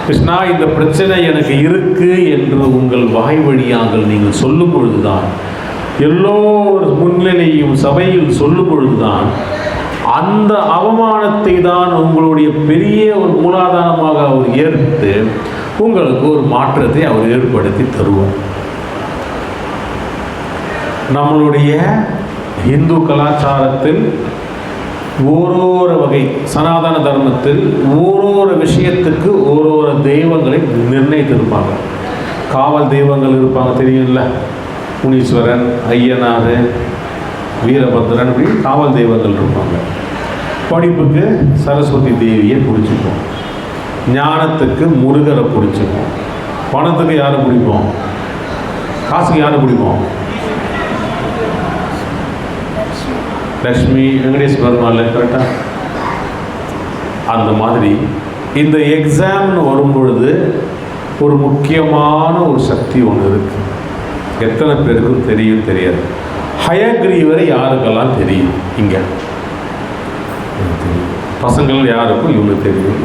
கிருஷ்ணா இந்த பிரச்சனை எனக்கு இருக்கு என்று உங்கள் வாய் வழியாக நீங்கள் சொல்லும் பொழுதுதான், எல்லோர் முன்னிலையும் சபையில் சொல்லும் பொழுதுதான் அந்த அவமானத்தை தான் உங்களுடைய பெரிய ஒரு மூலாதாரமாக அவர் ஏற்று உங்களுக்கு ஒரு மாற்றத்தை அவர் ஏற்படுத்தி தருவார். நம்மளுடைய இந்து கலாச்சாரத்தில் ஓரோரு வகை சனாதன தர்மத்தில் ஓரோரு விஷயத்துக்கு ஓரோரு தெய்வங்களை நிர்ணயித்திருப்பாங்க. காவல் தெய்வங்கள் இருப்பாங்க, தெரியும்ல, முனீஸ்வரன், ஐயனார், வீரபத்ரன், இப்படி காவல் தெய்வங்கள் இருப்பாங்க. படிப்புக்கு சரஸ்வதி தேவியை பிடிச்சிப்போம், ஞானத்துக்கு முருகரை பிடிச்சிப்போம், பணத்துக்கு யாரை பிடிப்போம், காசுக்கு யாரை பிடிப்போம், லக்ஷ்மி, வெங்கடேஷ் பெருமாள், கரெக்டாக. அந்த மாதிரி இந்த எக்ஸாம்னு வரும்பொழுது ஒரு முக்கியமான ஒரு சக்தி ஒன்று இருக்குது. எத்தனை பேருக்கும் தெரியும் தெரியாது. ஹயக்ரீவரை யாருக்கெல்லாம் தெரியும்? இங்கே பசங்கள் யாருக்கும் இவங்க தெரியும்.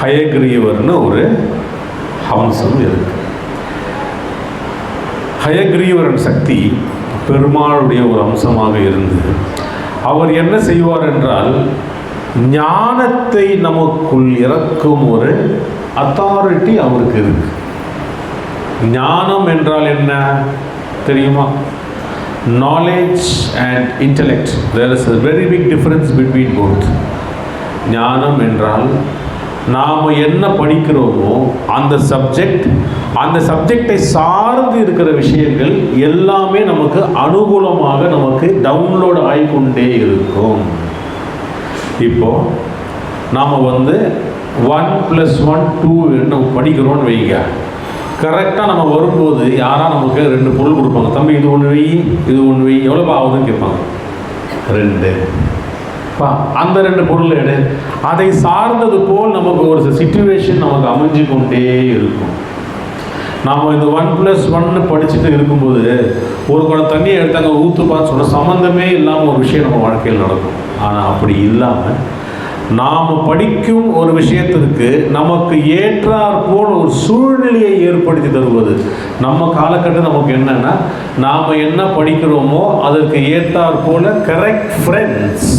ஹயக்ரீவர்னு ஒரு ஹம்சம் இருக்கு. ஹயக்ரீவரன் சக்தி பெருமாளுடைய ஒரு அம்சமாக இருந்து அவர் என்ன செய்வார் என்றால், ஞானத்தை நமக்குள் இறக்கும் ஒரு அத்தாரிட்டி அவருக்கு இருக்கு. ஞானம் என்றால் என்ன தெரியுமா? Knowledge and intellect, there is a very big difference between both. ஞானம் என்றால் நாம் என்ன படிக்கிறோமோ அந்த சப்ஜெக்டை சார்ந்து இருக்கிற விஷயங்கள் எல்லாமே நமக்கு அனுகூலமாக நமக்கு டவுன்லோட் ஆகிக்கொண்டே இருக்கும். இப்போ நாம் 1+1 2 நம்ம படிக்கிறோன்னு வைங்க, கரெக்டாக நம்ம வரும்போது யாராக நமக்கு 2 பொருள் கொடுப்பாங்க. தம்பி இது ஒன்று வை, இது ஒன்று வை, எவ்வளோப்பா ஆகுதுன்னு கேட்பாங்க. 2 அந்த 2 பொருள் எடு. அதை சார்ந்தது போல் நமக்கு ஒரு சிச்சுவேஷன் நமக்கு அமைஞ்சு கொண்டே இருக்கும். நாம் இந்த 1+1 படிச்சுட்டு இருக்கும்போது ஒரு குடம் தண்ணியை எடுத்தாங்க ஊற்றுப்பான்னு சொன்ன சம்மந்தமே இல்லாமல் ஒரு விஷயம் நம்ம வாழ்க்கையில் நடக்கும். ஆனால் அப்படி இல்லாமல் நாம் படிக்கும் ஒரு விஷயத்திற்கு நமக்கு ஏற்றாற் போல் ஒரு சூழ்நிலையை ஏற்படுத்தி தருவது. நம்ம காலகட்டம் நமக்கு என்னன்னா, நாம் என்ன படிக்கிறோமோ அதற்கு ஏற்றாற் போல correct friends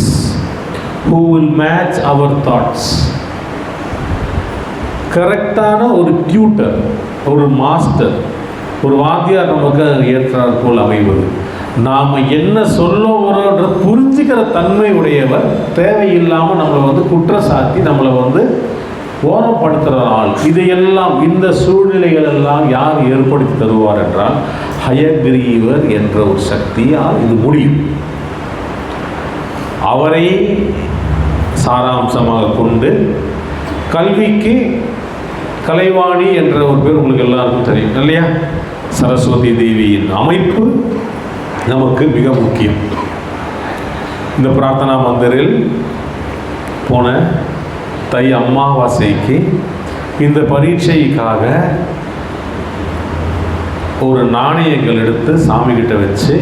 who will match our thoughts. கரெக்டான ஒரு டியூட்டர், ஒரு மாஸ்டர், ஒரு வாத்தியார் நமக்கு ஏற்றாற் போல் அமைவது. நாம் என்ன சொல்ல வரோன்ற புரிஞ்சுக்கிற தன்மை உடையவர், தேவையில்லாமல் நம்மளை குற்றச்சாட்டி நம்மளை ஓரப்படுத்துகிற ஆள். இதையெல்லாம் இந்த சூழ்நிலைகள் எல்லாம் யார் ஏற்படுத்தி தருவார் என்றால் ஹயக்ரீவர் என்ற ஒரு சக்தியால் இது முடியும். அவரை சாராம்சமாக கொண்டு கல்விக்கு கலைவாணி என்ற ஒரு பேர் உங்களுக்கு எல்லாருக்கும் தெரியும் இல்லையா? சரஸ்வதி தேவியின் அமைப்பு நமக்கு மிக முக்கியம். இந்த பிரார்த்தனா மந்திரில் போன தை அமாவாசைக்கு இந்த பரீட்சைக்காக ஒரு நாணயங்கள் எடுத்து சாமிகிட்ட வச்சு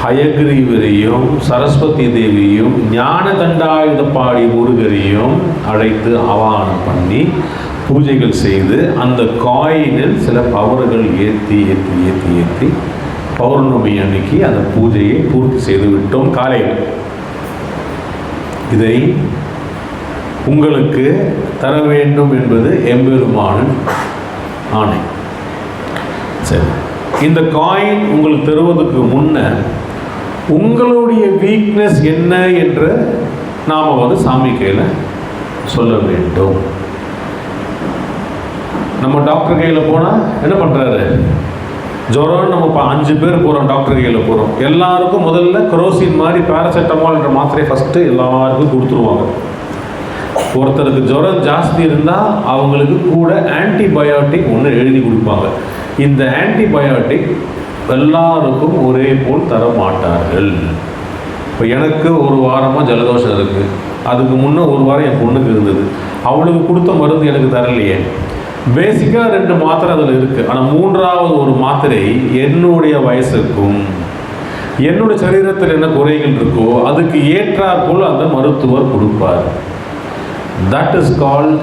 ஹயக்ரீவரையும் சரஸ்வதி தேவியும் ஞான தண்டாயுதபாணி முருகரையும் அழைத்து ஆவாகனம் பண்ணி பூஜைகள் செய்து அந்த காயினில் சில பவர்கள் ஏற்றி ஏற்றி ஏற்றி ஏற்றி பௌர்ணமி அன்னைக்கு அந்த பூஜையை பூர்த்தி செய்து விட்டோம் காலையில். இதை உங்களுக்கு தர வேண்டும் என்பது எம்பெருமானின் ஆணை. சரி, இந்த காயின் உங்களுக்கு தருவதற்கு முன்ன உங்களுடைய வீக்னஸ் என்ன என்று நாம் சாமி கையில் சொல்ல வேண்டும். நம்ம டாக்டர் கையில் போனால் என்ன பண்ணுறாரு? ஜுரம் நம்ம 5 பேர் போகிறோம், டாக்டர் கையில் போகிறோம். எல்லாருக்கும் முதல்ல குரோசின் மாதிரி பேராசிட்டமால் என்ற மாத்திரையை ஃபஸ்ட்டு எல்லாருக்கும் கொடுத்துருவாங்க. ஒருத்தருக்கு ஜுரம் ஜாஸ்தி இருந்தால் அவங்களுக்கு கூட ஆன்டிபயோட்டிக் ஒன்று எழுதி கொடுப்பாங்க. இந்த ஆன்டிபயோட்டிக் எல்லாருக்கும் ஒரே போல் தர மாட்டார்கள். இப்போ எனக்கு ஒரு வாரமாக ஜலதோஷம் இருக்குது, அதுக்கு முன்னே ஒரு வாரம் என் பொண்ணுக்கு இருந்தது, அவளுக்கு கொடுத்த மருந்து எனக்கு தரலையே. பேசிக்காக 2 மாத்திரை அதில் இருக்குது, ஆனால் 3வது ஒரு மாத்திரை என்னுடைய வயசுக்கும் என்னுடைய சரீரத்தில் என்ன குறைகள் இருக்கோ அதுக்கு ஏற்றாற் போல் அந்த மருத்துவர் கொடுப்பார். That is called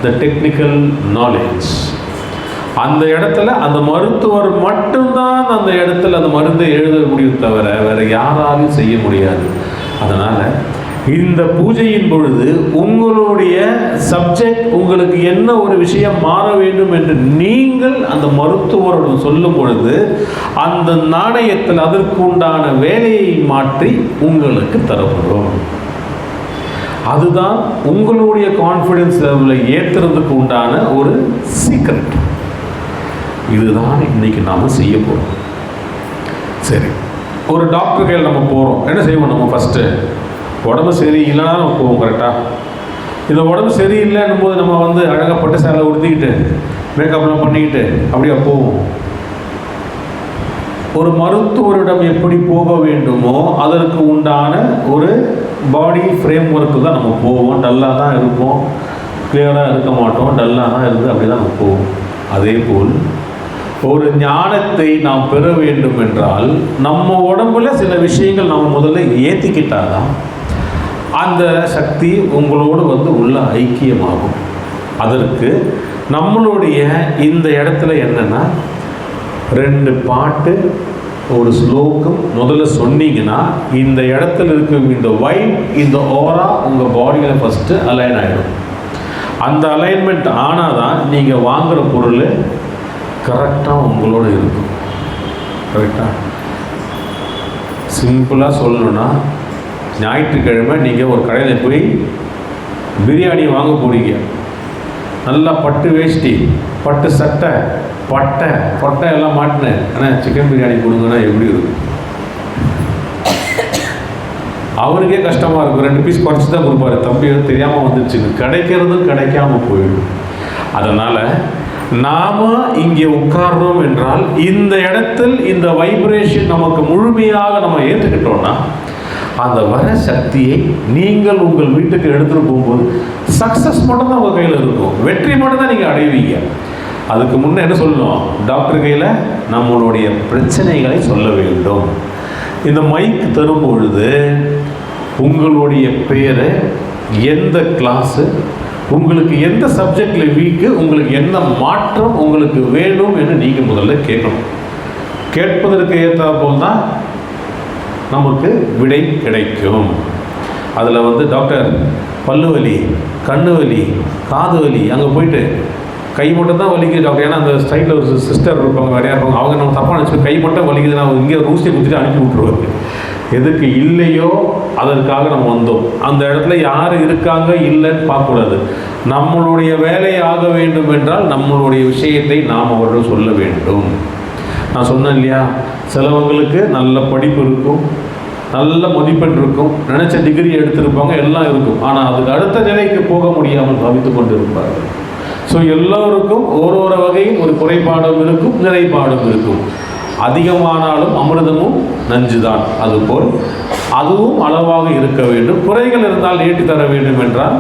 the technical knowledge. அந்த இடத்துல அந்த மருத்துவர் மட்டும்தான் அந்த இடத்துல அந்த மருந்தை எழுத முடியும், தவிர வேறு யாராலும் செய்ய முடியாது. அதனால் இந்த பூஜையின் பொழுது உங்களுடைய சப்ஜெக்ட், உங்களுக்கு என்ன ஒரு விஷயம் மாற வேண்டும் என்று நீங்கள் அந்த மருத்துவருடன் சொல்லும் பொழுது அந்த நாணயத்தில் அதற்கு உண்டான வேலையை மாற்றி உங்களுக்கு தரப்படும். அதுதான் உங்களுடைய கான்ஃபிடன்ஸ் லெவலை ஏற்றுறதுக்கு உண்டான ஒரு சீக்ரெட். இதுதான் இன்னைக்கு நாம் செய்ய போகிறோம். சரி, ஒரு டாக்டர் கையில் நம்ம போகிறோம், என்ன செய்வோம்? நம்ம ஃபஸ்ட்டு உடம்பு சரியில்லைன்னா நம்ம போவோம். கரெக்டாக? இந்த உடம்பு சரியில்லைன்னும் போது நம்ம வந்து அழகாக பட்டு சேலை உடுத்திக்கிட்டு மேக்கப்லாம் பண்ணிக்கிட்டு அப்படியே போவோம். ஒரு மருத்துவரிடம் எப்படி போக வேண்டுமோ அதற்கு உண்டான ஒரு பாடி ஃப்ரேம் ஒர்க்கு தான் நம்ம போவோம். டல்லாக தான் இருப்போம், கிளியராக இருக்க மாட்டோம், டல்லாக தான் இருந்து அப்படி தான் நம்ம போவோம். அதே போல் ஒரு ஞானத்தை நாம் பெற வேண்டும் என்றால் நம்ம உடம்புல சில விஷயங்கள் நம்ம முதல்ல ஏற்றிக்கிட்டாதான் அந்த சக்தி உங்களோடு வந்து உள்ள ஐக்கியமாகும். அதற்கு நம்மளுடைய இந்த இடத்துல என்னென்னா 2 பாட்டு ஒரு ஸ்லோகம் முதல்ல சொன்னீங்கன்னா இந்த இடத்துல இருக்கும் இந்த வைப், இந்த ஓரா உங்கள் பாடியில் ஃபஸ்ட்டு அலைன் ஆகிடும். அந்த அலைன்மெண்ட் ஆனால் தான் நீங்கள் வாங்குகிற பொருள் கரெக்டாக உங்களோட இருக்கும். கரெக்டாக? சிம்பிளாக சொல்லணுன்னா, ஞாயிற்றுக்கிழமை நீங்கள் ஒரு கடையில் போய் பிரியாணி வாங்க போகிறீங்க. நல்லா பட்டு வேஷ்டி, பட்டு சட்டை, பொட்டை எல்லாம் மாட்டினேன், ஆனால் சிக்கன் பிரியாணி கொடுங்கன்னா எப்படி இருக்கும்? அவருக்கே கஷ்டமாக இருக்கும். 2 பீஸ் குறைச்சி தான் கொடுப்பாரு. தம்பி தெரியாமல் வந்துருச்சுன்னு கிடைக்கிறதும் கிடைக்காம போயிடும். அதனால் நாம் இங்கே உட்கார்றோம் என்றால் இந்த இடத்தில் இந்த வைப்ரேஷன் நமக்கு முழுமையாக நம்ம ஏற்றுக்கிட்டோம்னா அந்த வர சக்தியை நீங்கள் உங்கள் வீட்டுக்கு எடுத்துகிட்டு போகும்போது சக்ஸஸ் மட்டும் தான் உங்கள் கையில் இருக்கும், வெற்றி மட்டும் தான் நீங்கள் அடைவீங்க. அதுக்கு முன்னே என்ன சொல்லணும்? டாக்டர் கையில் நம்மளுடைய பிரச்சனைகளை சொல்ல வேண்டும். இந்த மைக் தரும் பொழுது உங்களுடைய பேரை, எந்த கிளாஸு, உங்களுக்கு எந்த சப்ஜெக்டில் வீக்கு, உங்களுக்கு என்ன மாற்றம் உங்களுக்கு வேணும் என்று நீங்கள் முதல்ல கேட்கணும். கேட்பதற்கு ஏற்றாற்போல் தான் நமக்கு விடை கிடைக்கும். அதில் வந்து டாக்டர் பல்லு வலி, கண்ணு வலி, காது வலி, அங்கே போயிட்டு கை மட்டும் தான் வலிக்குது டாக்டர், ஏன்னா அந்த சைடில் ஒரு சிஸ்டர் இருப்பாங்க, வேறையாக இருப்பாங்க, அவங்க நம்ம தப்பாக நினச்சி கை மட்டும் வலிக்குது, நான் இங்கே ஊசியை குத்திட்டு அனுப்பி விட்ருவாங்க. எதுக்கு இல்லையோ அதற்காக நம்ம வந்தோம். அந்த இடத்துல யார் இருக்காங்க இல்லைன்னு பார்க்கக்கூடாது. நம்மளுடைய வேலை ஆக வேண்டும் என்றால் நம்மளுடைய விஷயத்தை நாம் அவர்கள் சொல்ல வேண்டும். நான் சொன்னேன் இல்லையா, சிலவங்களுக்கு நல்ல படிப்பு இருக்கும், நல்ல மதிப்பெண் இருக்கும், நினச்ச டிகிரி எடுத்திருப்பாங்க, எல்லாம் இருக்கும். ஆனால் அதுக்கு அடுத்த நிலைக்கு போக முடியாமல் தவித்து கொண்டு இருப்பார்கள். ஸோ எல்லோருக்கும் ஒரு வகையில் ஒரு குறைபாடும் இருக்கும், நிறைபாடும் இருக்கும். அதிகமானாலும் அமிர்தமும் நஞ்சுதான். அதுபோல் அதுவும் அளவாக இருக்க வேண்டும். குறைகள் இருந்தால் நீட்டி தர வேண்டும் என்றால்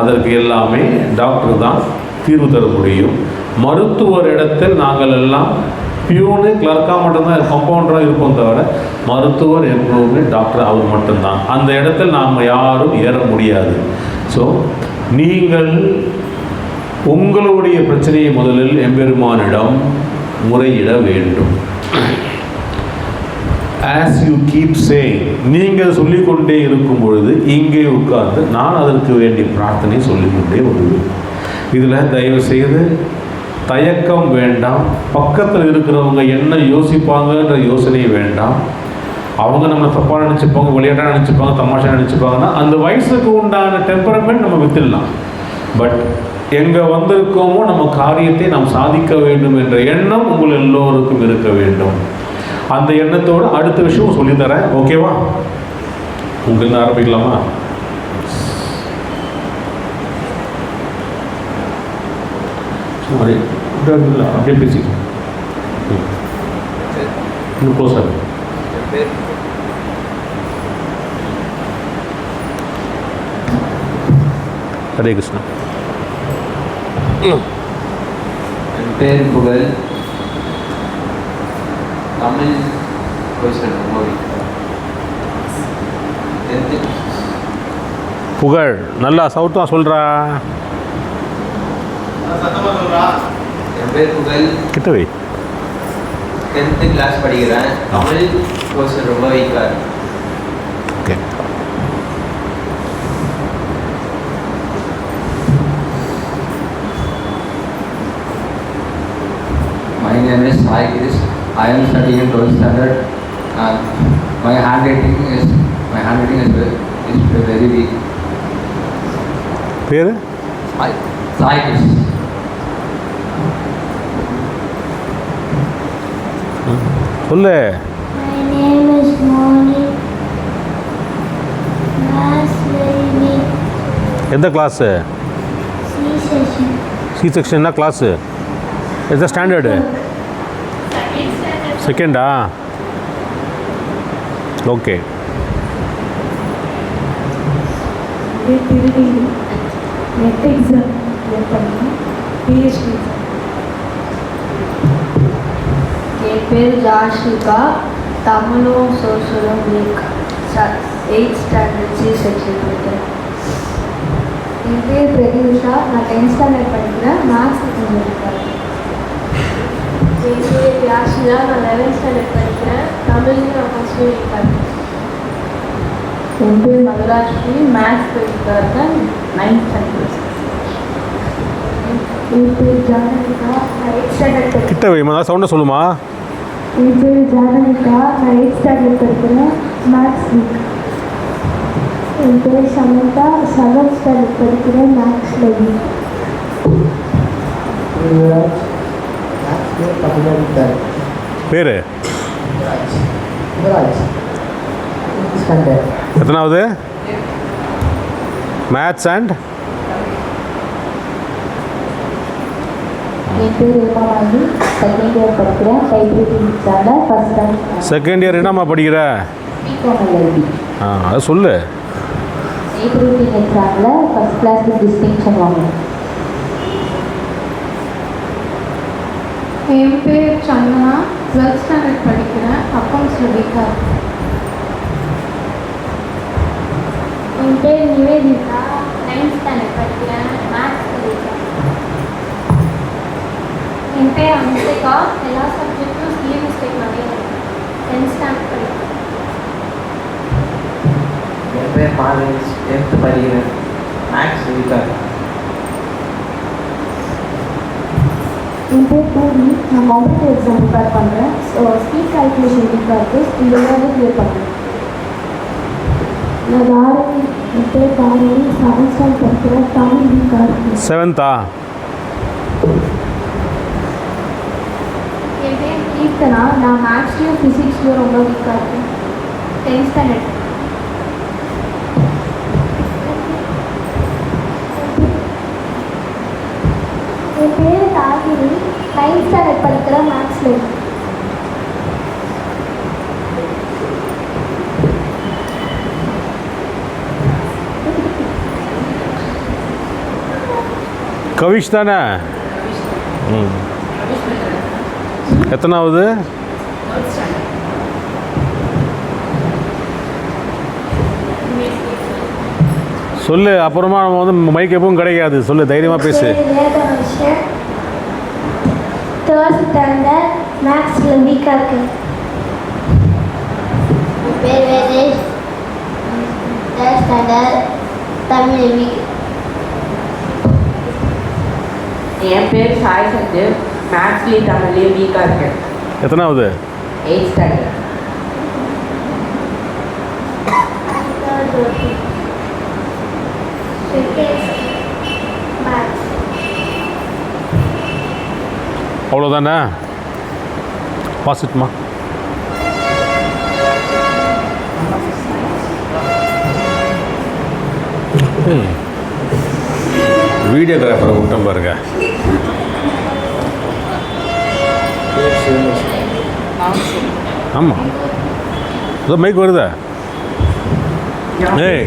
அதற்கு எல்லாமே டாக்டர் தான் தீர்வு தர முடியும். மருத்துவர் இடத்தில் நாங்கள் எல்லாம் பியூனு, கிளர்க்காக மட்டும்தான், கம்பவுண்டராக இருப்போம் தவிர மருத்துவர் எப்பவுமே டாக்டர் அவர் மட்டும்தான். அந்த இடத்தில் நாம் யாரும் ஏற முடியாது. ஸோ நீங்கள் உங்களுடைய பிரச்சனையை முதலில் எம்பெருமானிடம் முறையிட வேண்டும். ஆஸ் யூ கீப் சேயிங், நீங்கள் சொல்லிக்கொண்டே இருக்கும் பொழுது இங்கே உட்கார்ந்து நான் அதற்கு வேண்டிய பிரார்த்தனை சொல்லிக்கொண்டே வருவேன். இதில் தயவு செய்து தயக்கம் வேண்டாம். பக்கத்தில் இருக்கிறவங்க என்ன யோசிப்பாங்கன்ற யோசனை வேண்டாம். அவங்க நம்மளை தப்பாக நினச்சிப்பாங்க, விளையாட்டாக நினச்சிப்பாங்க, தமாஷாக நினச்சிப்பாங்கன்னா அந்த வயசுக்கு உண்டான டெம்பரமெண்ட் நம்ம வித்துடலாம். பட் எங்கே வந்திருக்கோமோ நம்ம காரியத்தை நாம் சாதிக்க வேண்டும் என்ற எண்ணம் உங்கள் எல்லோருக்கும் இருக்க வேண்டும். அந்த எண்ணத்தோடு அடுத்த விஷயம் சொல்லித்தரேன். ஓகேவா? உங்களுக்கு ஆரம்பிக்கலாமா? அப்படியே பேசிக்கலாம். இன்னும் க்ளோஸாக. ஹரே கிருஷ்ணா. என் பேர் புகழ். தமிழ் புகழ் நல்லா சவுத்தாக சொல்கிறா. என் பேர் புகழ். கிட்ட வை. 10th கிளாஸ் படிக்கிறேன். தமிழ் கோர்ஸ் ரொம்ப வீக்காக. Okay. name is Sai Krish. I am studying in 12th standard. My handwriting is very weak. பேர் Sai Krish. சொல்லு. My name is Moni. Maths very weak. எந்த கிளாஸு? C-section. சி செக்ஷன் என்ன class? எந்த standard? செகண்டா? Okay. NET exam பண்ணி PhD. என் பேர் ஜாஷிகா, தமிழும் சோஷியலும் weak, 8th standard C section படிக்கிறேன். என் பேர் பிரதிஷா, நான் 10th ஸ்டாண்டர்ட் படிக்கிறேன். மேத்ஸ் இருக்கேன். என் பேர் யாஷிகா, நான் 11th ஸ்டாண்டர்ட் படிக்கிறேன். தமிழ்லையும் நான் ஃபஸ்ட் வீக். என் பேர் மதுராஷ்மி, மேத்ஸ் படிக்கிறேன். 9th standard. என் பேர் ஜானகிகா, நான் 8th ஸ்டாண்டர்ட் படிக்கிறேன். கிட்ட வைமா சவுண்டை சொல்லுமா. என் பேர் ஜானகிகா, நான் 8th ஸ்டாண்டர்ட் படிக்கிறேன். Maths week. என் பேர் சமந்தா, 7th ஸ்டாண்டர்ட் படிக்கிறேன். மேத்ஸில் வீக். பேர் எத்தனாவது? மேத்ஸ் அண்ட் என் பேர் ஏமாவாணி, செகண்ட் இயர் படிக்கிறேன். டைப்ரைட்டிங் எக்ஸாமில் ஃபஸ்ட் டைம் செகண்ட் இயர் என்னம்மா படிக்கிற? பிகாம். அதை சொல்லு. டைப்ரைட்டிங் எக்ஸாமில் ஃபஸ்ட் கிளாஸில் டிஸ்டிங்ஷன் வாங்கினேன். என் பேர் சந்தனா, 12th ஸ்டாண்டர்ட் படிக்கிறேன். அக்கௌண்ட்ஸில் வீக்காக இருக்கேன். என் பேர் நிவேதிதா, 9th ஸ்டாண்டர்ட் படிக்கிறேன். மேத்ஸ் படிக்கிறேன். என் பேர் அம்சிகா, எல்லா சப்ஜெக்ட்டும் சிஏ மிஸ்டேக் நிறைய இருக்கு. 10th ஸ்டாண்டர்ட் படிக்கிறேன். என் பேர் மாதேஷ், 10th படிக்கிறேன். மேக்ஸ் வீக்காக. என் பேர் பூரி, நான் காம்படிட்டிவ் எக்ஸாம் ப்ரிப்பேர் பண்ணுறேன். ஸோ ஸ்பீட் கால்குலேஷன் வீக்காக இருக்குது. இந்த எல்லாமே கிளியர் பண்ணுறேன். நான் தாரணி, என் பேர் தாரணி, 7th ஸ்டாண்டர்ட் படிக்கிறேன். தமிழ் வீக்காக இருக்குது. 7th என் பேர் கீர்த்தனா, நான் மேத்ஸ்லையும் ஃபிசிக்ஸ்லையும் ரொம்ப வீக்காக இருக்கேன். 10th standard. என் பேர் ராகினி, 9th ஸ்டாண்டர்ட் படிக்கிறேன். மேத்ஸில் கவிஷ் தானே? எத்தனாவது? சொல்லு, அப்புறமா நம்ம வந்து மைக் எப்பவும் கிடைக்காது. சொல்லு, தைரியமாக பேசு. வேதவர்ஷன், 3rd ஸ்டாண்டர்ட், மேத்ஸில் வீக்காக இருக்கேன். என் பேர் வேதேஷ், 3rd ஸ்டாண்டர்ட், தமிழ் வீக். என் பேர் சாய் சஞ்சீவ், மேத்ஸ்லேயும் தமிழ்லேயும் வீக்காக இருக்கேன். எத்தனாவது? 8th standard. அவ்வளோதானே? பாசிட்மா. வீடியோகிராஃபரை விட்டோம் பாருங்க. ஆமாம், இதோ மைக் வருதா? ஏய்,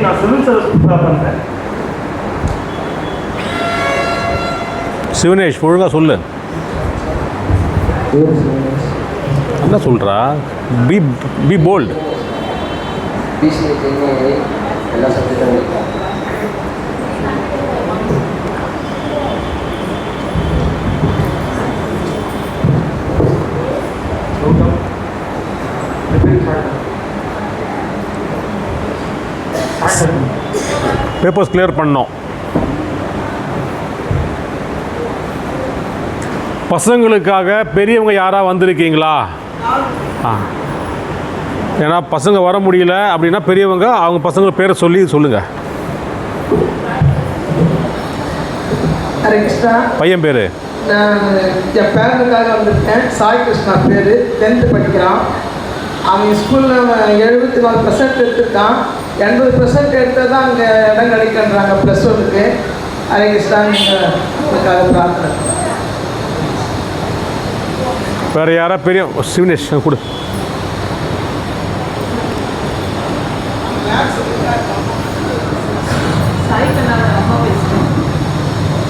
நான் சிவில் சர்வீஸ் ப்ரிப்பேர் பண்ணுறேன். சிவனேஷ் ஒழுங்காக சொல்லு. என்ன சொல்கிறா? B B bolt. பிசி எல்லா சப்ஜெக்டும் இருக்கா? பேப்பர்ஸ் கிளியர் பண்ணோம். பசங்களுக்காக பெரியவங்க யாராக வந்திருக்கீங்களா? ஆ, ஏன்னா பசங்க வர முடியல அப்படின்னா பெரியவங்க அவங்க பசங்க பேரை சொல்லி சொல்லுங்கள். ஹரே கிருஷ்ணா. பையன் பேர்? நான் என் பேரனுக்காக வந்திருக்கேன். சாய் கிருஷ்ணா பேர், 10th படிக்கிறான். அவன் ஸ்கூலில் 74% எடுத்திருக்கான். 80% எடுத்தால் தான் அங்கே இடம் கிடைக்கின்றாங்க ப்ளஸ் ஒன்றுக்கு. ஹரே கிருஷ்ணா, நீங்கள் அதுக்காக பிரார்த்தனை. வேறு யாரா பெரிய சிவனேஷ் கொடு. சாய்க்கண்ணா அம்மா பேசுகிறேன்.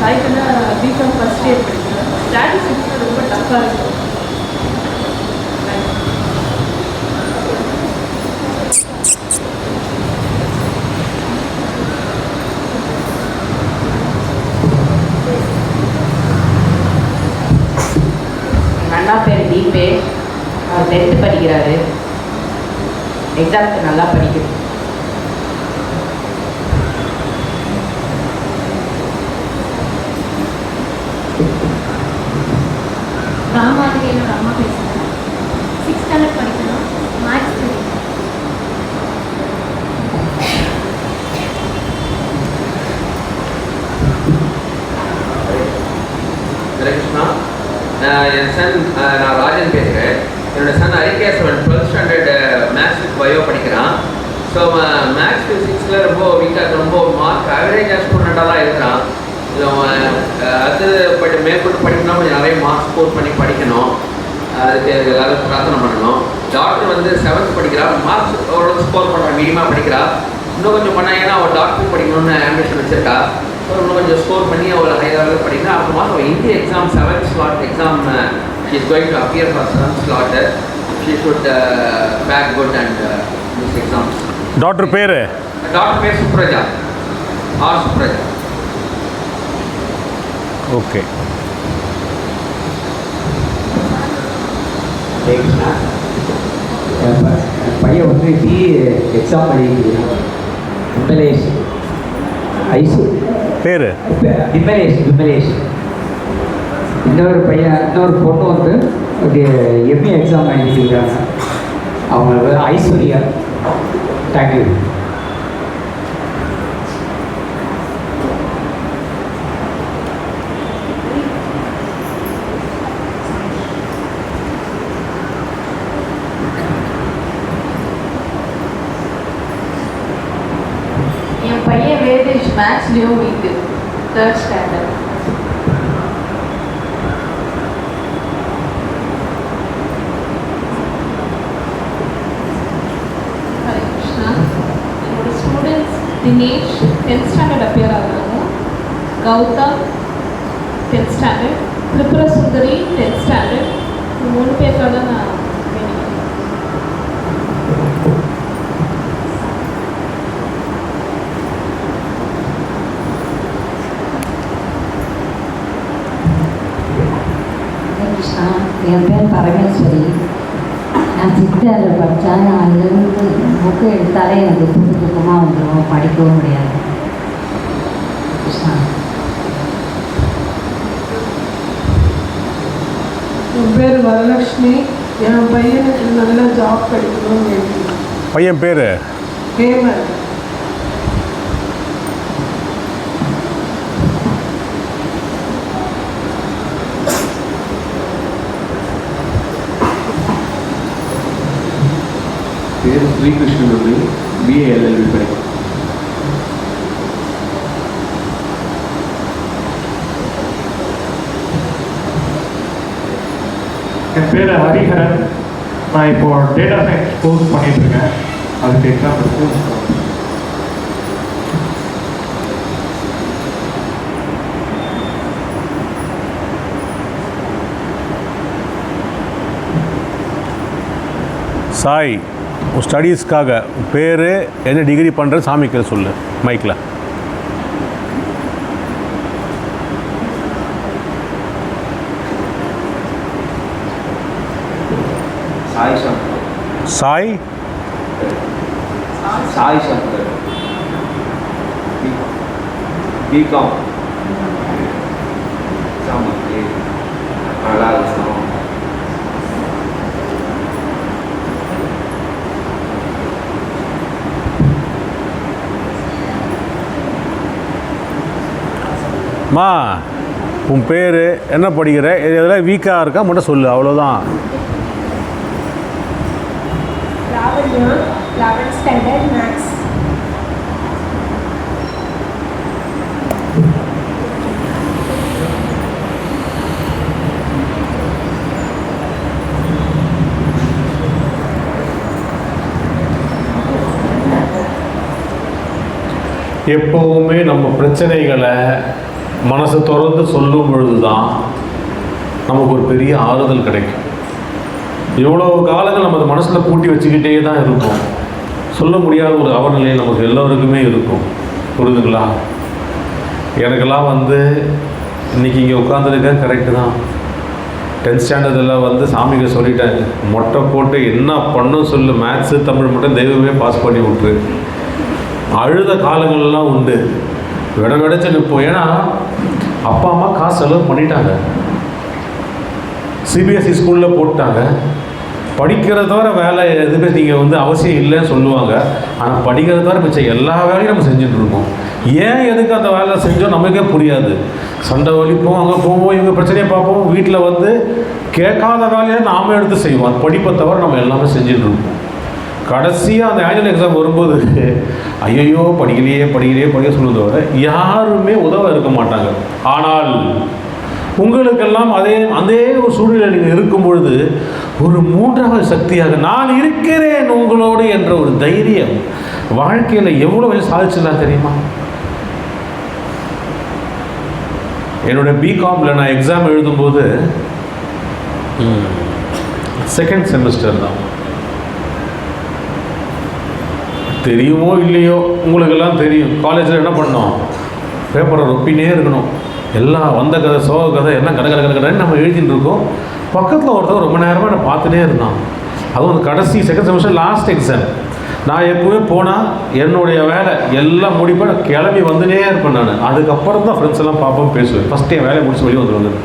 சாய்க்கண்ணா பிகாம் ஃபஸ்ட் இயர் படிக்கிறேன். ஸ்டாட்டிஸ்டிக்ஸ் ரொம்ப டஃப்பாக இருக்கும். அண்ணா பேர் தீபேஷ், அவர் 10th படிக்கிறாரு. எக்ஸாம்க்கு நல்லா படிக்கிறது. ராமாவதி என்னோட அம்மா பேசுகிறேன். 6th ஸ்டாண்டர்ட் படிக்கணும். மேக்ஸ் தெரியும். ஹரே கிருஷ்ணா. என் சன், நான் ராஜன் பேசுகிறேன். என்னோடய son Harikesavan 12th standard maths bio படிக்கிறான். ஸோ மேக்ஸ் ஃபிசிக்ஸில் ரொம்ப வீக்காக, ரொம்ப மார்க் ஆவரேஜ் ஸ்டூடெண்ட்டாக தான் இருக்கிறான். அது மேற்கொண்டு படிக்கணும், கொஞ்சம் நிறைய மார்க் ஸ்கோர் பண்ணி படிக்கணும். அதுக்கு எல்லாரும் பிரார்த்தனை பண்ணணும். டாக்டர் வந்து 7th படிக்கிறா. மார்க்ஸ் ஓரளவு ஸ்கோர் பண்ணுறான், மீடியமாக படிக்கிறா. இன்னும் கொஞ்சம் பண்ணாங்கன்னா அவள் டாக்டர் படிக்கணும்னு ஆம்பிஷன் வச்சுருக்கா. ஸோ இன்னும் கொஞ்சம் ஸ்கோர் பண்ணி அவள் ஹை லெவலில் படிக்கணும். அப்புறமா அவள் இந்திய exam 7th slot exam she is going to appear for 7th slot. She should pack good and this exams. Doctor பேர்? டாக்டர் பேர் சுப்ரஜா, ஆர் சுப்ரஜா. ஓகே. என் பையன் வந்து பிஏ எக்ஸாம் எழுதிக்கிறான். விமலேஷ், ஐசு பேர்? விமலேஷ். இன்னொரு பொண்ணு வந்து எம்ஏ எக்ஸாம் எழுதிக்கிறாங்க. அவங்க ஐஸ்வர்யா. தேங்க்யூ. என் பையன் வேதேஷ் மேக்ஸ்லேயும் weak 3rd standard. Hare Krishna. என்னோட students Dinesh 10th standard appear ஆகுறாங்க. Gautam 10th standard. Tripura Sundari 10th standard. 3 பேருக்காக நான் வேண்டிக்கிறேன். கிருஷ்ணா, என் பேர் பரமேஸ்வரி. நான் 6th ஸ்டாண்டர்ட் படித்தேன். அதுலேருந்து புக்கு எடுத்தாலே எனக்கு தூக்கமாக வந்துடும், படிக்கவும் முடியாது. கிருஷ்ணா. என் பேர் வரலட்சுமி. என் பையனுக்கு நல்ல ஜாப் கிடைக்கணும்னு வேண்டிக்கிறேன். பையன் பேர்? ஹேமந்த். பேர் ஸ்ரீகிருஷ்ணன், பிஏ எல்எல்பி படிக்கிறேன். என் பேர் ஹரிஹரன். நான் இப்போ டேட்டா சயின்ஸ் கோர்ஸ் பண்ணிகிட்ருக்கேன். அதுக்கு எக்ஸாம் எடுத்து சாய், உன் ஸ்டடீஸ்க்காக பேர், என்ன டிகிரி பண்ணுற, சாமிக்கு சொல்லு மைக்கில். சாய் சங்கர். சாய் சாய் சங்கர். பிகாம். நல்லா இருக்கும். மா, உன் பேர் என்ன படிக்கிற, இதெல்லாம் வீக்காக இருக்கா மட்டும் சொல்லு, அவ்வளோதான். Lavanya, 11th standard maths. எப்போவுமே நம்ம பிரச்சனைகளை மனசை திறந்து சொல்லும் பொழுது தான் நமக்கு ஒரு பெரிய ஆறுதல் கிடைக்கும். இவ்வளோ காலங்கள் நம்ம அதை மனசில் பூட்டி வச்சுக்கிட்டே தான் இருக்கும். சொல்ல முடியாத ஒரு அவநிலை நமக்கு எல்லோருக்குமே இருக்கும். புரியுதுங்களா? எனக்கெல்லாம் இன்றைக்கி இங்கே உட்காந்துருக்கேன், கரெக்டு தான். 10th ஸ்டாண்டர்டில் சாமிக்கு சொல்லிட்டேன், மொட்டை போட்டு என்ன பண்ணும் சொல்லு, மேத்ஸு தமிழ் மட்டும் தெய்வமே பாஸ் பண்ணி விட்ரு. அழுத காலங்கள்லாம் உண்டு. விடச்சு நிற்போம். ஏன்னா அப்பா அம்மா காசு செலவு பண்ணிட்டாங்க, சிபிஎஸ்சி ஸ்கூலில் போட்டாங்க. படிக்கிறத தவிர வேலை எதுவுமே நீங்கள் அவசியம் இல்லைன்னு சொல்லுவாங்க. ஆனால் படிக்கிறத தவிர மிச்சம் எல்லா வேலையும் நம்ம செஞ்சுட்டு இருக்கோம். ஏன் எதுக்கு அந்த வேலை செஞ்சோம் நமக்கே புரியாது. சண்டை வலிப்போம், அங்கே போவோம், இவங்க பிரச்சனையை பார்ப்போம். வீட்டில் கேட்காத வேலையை நாம் எடுத்து செய்வோம். அது படிப்பை தவிர நம்ம எல்லாமே செஞ்சுட்டு இருக்கோம். கடைசியாக அந்த ஆனுவல் எக்ஸாம் வரும்போது ஐயோ படிக்க சொல்லுவதை விட யாருமே உதவ இருக்க மாட்டாங்க. ஆனால் உங்களுக்கெல்லாம் அதே ஒரு சூழ்நிலை நீங்கள் இருக்கும் பொழுது ஒரு மூன்றாவது சக்தியாக நான் இருக்கிறேன் உங்களோடு என்ற ஒரு தைரியம் வாழ்க்கையில் எவ்வளோ சாதிச்சிடலாம் தெரியுமா? என்னோடய பிகாமில் நான் எக்ஸாம் எழுதும்போது செகண்ட் செமஸ்டர் தான். தெரியுமோ இல்லையோ உங்களுக்கெல்லாம் தெரியும், காலேஜில் என்ன பண்ணோம், பேப்பரை ரொப்பினே இருக்கணும். எல்லாம் வந்த கதை சோக கதை எல்லாம் கடைன்னு நம்ம எழுதிட்டு இருக்கோம். பக்கத்தில் ஒருத்தர் ரொம்ப நேரமாக நான் பார்த்துட்டே இருந்தான். அதுவும் கடைசி செகண்ட் செமஸ்டர் லாஸ்ட் எக்ஸாம். நான் எப்போவுமே போனால் என்னுடைய வேலை எல்லாம் முடிப்பேன், நான் கிளம்பி வந்துனே இருப்பேன். நான் அதுக்கப்புறம் தான் ஃப்ரெண்ட்ஸ் எல்லாம் பார்ப்போம், பேசுவேன். ஃபஸ்ட்டு என் வேலையை முடிச்சு வெளியே வந்துடுவேன்.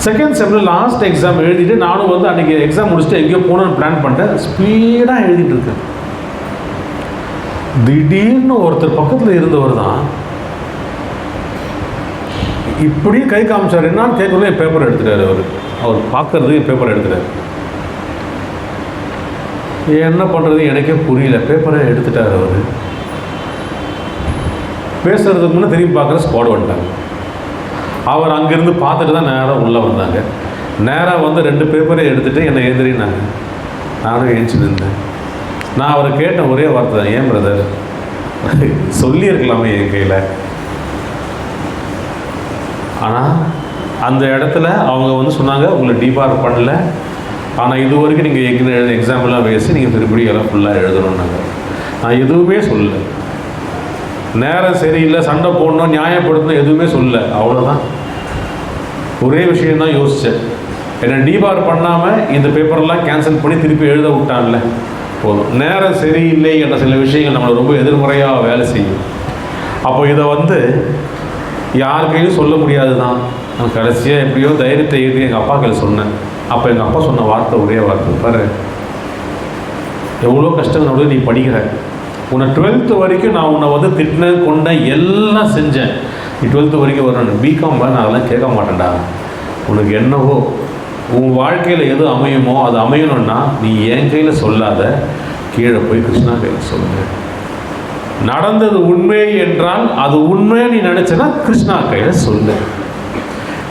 செகண்ட் செம்மில் லாஸ்ட் எக்ஸாம் எழுதிட்டு நானும் அன்றைக்கி எக்ஸாம் முடிச்சுட்டு எங்கேயோ போகணுன்னு பிளான் பண்ணிட்டேன். ஸ்பீடாக எழுதிட்டு இருக்கேன். திடீர்னு ஒருத்தர் பக்கத்தில் இருந்தவர் தான் இப்படி கை காமிச்சார். என்னான்னு கேட்கணும், என் பேப்பர் எடுத்துட்டார். அவர் பார்க்கறது என் பேப்பர் எடுத்துட்டார். என்ன பண்ணுறது எனக்கே புரியல. பேப்பரை எடுத்துட்டார். அவர் பேசுறதுக்கு முன்னே திரும்பி பார்க்குற ஸ்குவாட் வந்துட்டாங்க. அவர் அங்கேருந்து பார்த்துட்டு தான் நேராக உள்ளே வந்தாங்க. நேராக 2 பேப்பரை எடுத்துகிட்டு என்னை எழுந்திரினாங்க. நானும் எழுந்துச்சு நின்றேன். நான் அவரை கேட்டேன் ஒரே வார்த்தை தான், ஏன் பிரதர் சொல்லியிருக்கலாமே என் கையில். ஆனால் அந்த இடத்துல அவங்க சொன்னாங்க, உங்களை டிபார் பண்ணல, ஆனால் இது வரைக்கும் நீங்கள் எக்ஸாம்பிளாக பேசி நீங்கள் திருப்பி எல்லாம் ஃபுல்லாக எழுதணுன்னாங்க. நான் எதுவுமே சொல்லலை. நேரம் சரியில்லை, சண்டை போடணும், நியாயப்படுத்தணும் எதுவுமே சொல்லலை. அவ்வளோதான். ஒரே விஷயந்தான் யோசித்தேன், என்னை டிபார் பண்ணாமல் இந்த பேப்பரெல்லாம் கேன்சல் பண்ணி திருப்பி எழுத விட்டான்ல போதும். நேரம் சரியில்லை என்ற சில விஷயங்கள் நம்மளை ரொம்ப எதிர்மறையாக வேலை செய்யும். அப்போ இதை யாருக்கையும் சொல்ல முடியாது தான். நான் கடைசியாக எப்படியோ தைரியத்தை எழுதி எங்கள் அப்பா கையில் சொன்னேன். அப்போ எங்கள் அப்பா சொன்ன வார்த்தை ஒரே வார்த்தை, பாரு எவ்வளோ கஷ்டங்களோட நீ படிக்கிற, உன்னை 12th வரைக்கும் நான் உன்னை திட்டினேன் கொண்டேன் எல்லாம் செஞ்சேன். நீ 12th வரைக்கும் வரணும். பிகாம் நான் அதெல்லாம் கேட்க மாட்டேன்டா. உனக்கு என்னவோ உன் வாழ்க்கையில் எது அமையுமோ அது அமையணும்னா நீ என் கையில் சொல்லாத, கீழே போய் கிருஷ்ணா கையில் சொல்லு. நடந்தது உண்மை என்றால் அது உண்மை நீ நினச்சனா கிருஷ்ணா கையில் சொல்லு.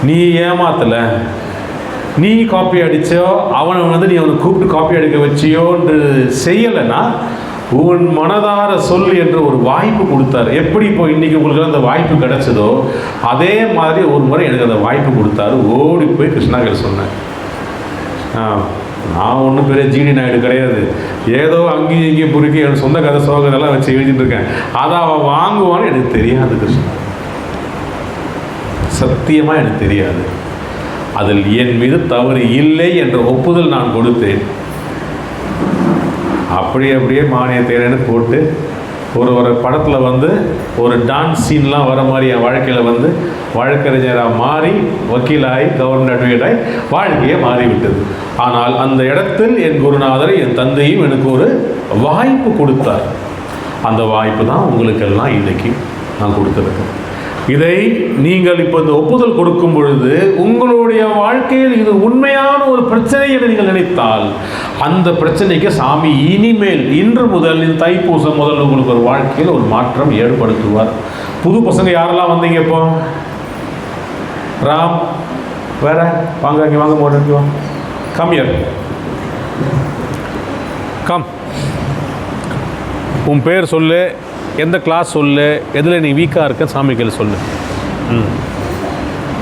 நீ ஏமாத்தலை, நீ காப்பி அடித்தோ, அவனை நீ அவனை கூப்பிட்டு காப்பி அடிக்க வச்சியோன்று செய்யலைன்னா உன் மனதார சொல் என்று ஒரு வாய்ப்பு கொடுத்தாரு. எப்படி இப்போ இன்றைக்கி உங்களுக்கு அந்த வாய்ப்பு கிடைச்சதோ அதே மாதிரி ஒரு முறை எனக்கு அந்த வாய்ப்பு கொடுத்தாரு. ஓடி போய் கிருஷ்ணா கையில் சொன்னேன். நான் ஒன்றும் பெரிய ஜிடி நாயுடு கிடையாது. ஏதோ அங்கேயும் இங்கேயும் பொறுக்கி என் சொந்த கதை சோகதெல்லாம் வச்சு எழுதிட்டு இருக்கேன். அதை அவன் வாங்குவான்னு எனக்கு தெரியாது. கிருஷ்ணா சத்தியமாக எனக்கு தெரியாது. அதில் என் மீது தவறு இல்லை என்ற ஒப்புதல் நான் கொடுத்தேன். அப்படியே மானிய தேரன்னு போட்டு ஒரு படத்தில் வந்து ஒரு டான்ஸ் சீன்லாம் வர மாதிரி என் வாழ்க்கையில் வந்து வழக்கறிஞராக மாறி வக்கீலாகி கவர்மெண்ட் அட்வொகேட்டாகி வாழ்க்கையே மாறிவிட்டது. ஆனால் அந்த இடத்தில் என் குருநாதர் என் தந்தையும் எனக்கு ஒரு வாய்ப்பு கொடுத்தார். அந்த வாய்ப்பு தான் உங்களுக்கெல்லாம் இன்றைக்கி நான் கொடுத்துருக்கேன். இதை நீங்கள் இப்போ இந்த ஒப்புதல் கொடுக்கும் பொழுது உங்களுடைய வாழ்க்கையில் இது உண்மையான ஒரு பிரச்சனை என்று நீங்கள் நினைத்தால் அந்த பிரச்சனைக்கு சாமி இனிமேல் இன்று முதல் இந்த தைப்பூசம் முதல் உங்களுக்கு ஒரு வாழ்க்கையில் ஒரு மாற்றம் ஏற்படுத்துவார். புது பசங்க யாரெல்லாம் வந்தீங்க இப்போ? ராம், வேற வாங்க, இங்கே வாங்க, போட்டு வாங்க, கம் ஹியர், கம். உன் பேர் சொல்லு, எந்த கிளாஸ் சொல்லு, எதில் நீ வீக்காக இருக்க சாமிகள் சொல்லு.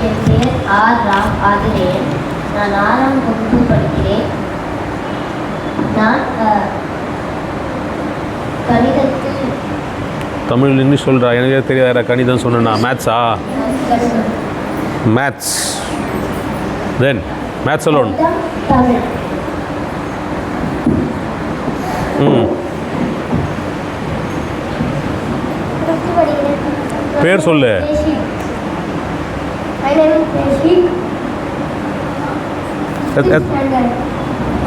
என் பேர் ஆர் ராம் ஆதிரேயன். நான் 6ஆம் வகுப்பு படிக்கிறேன். நான் கணிதத்தில் தமிழ் இன்னும் சொல்கிறா, எனக்கே தெரியாத கணிதம் சொன்னா. மேத்ஸா? மேத்ஸ். தென் மேத்ஸ் அலோன். தமிழ். பேர் சொல்லு.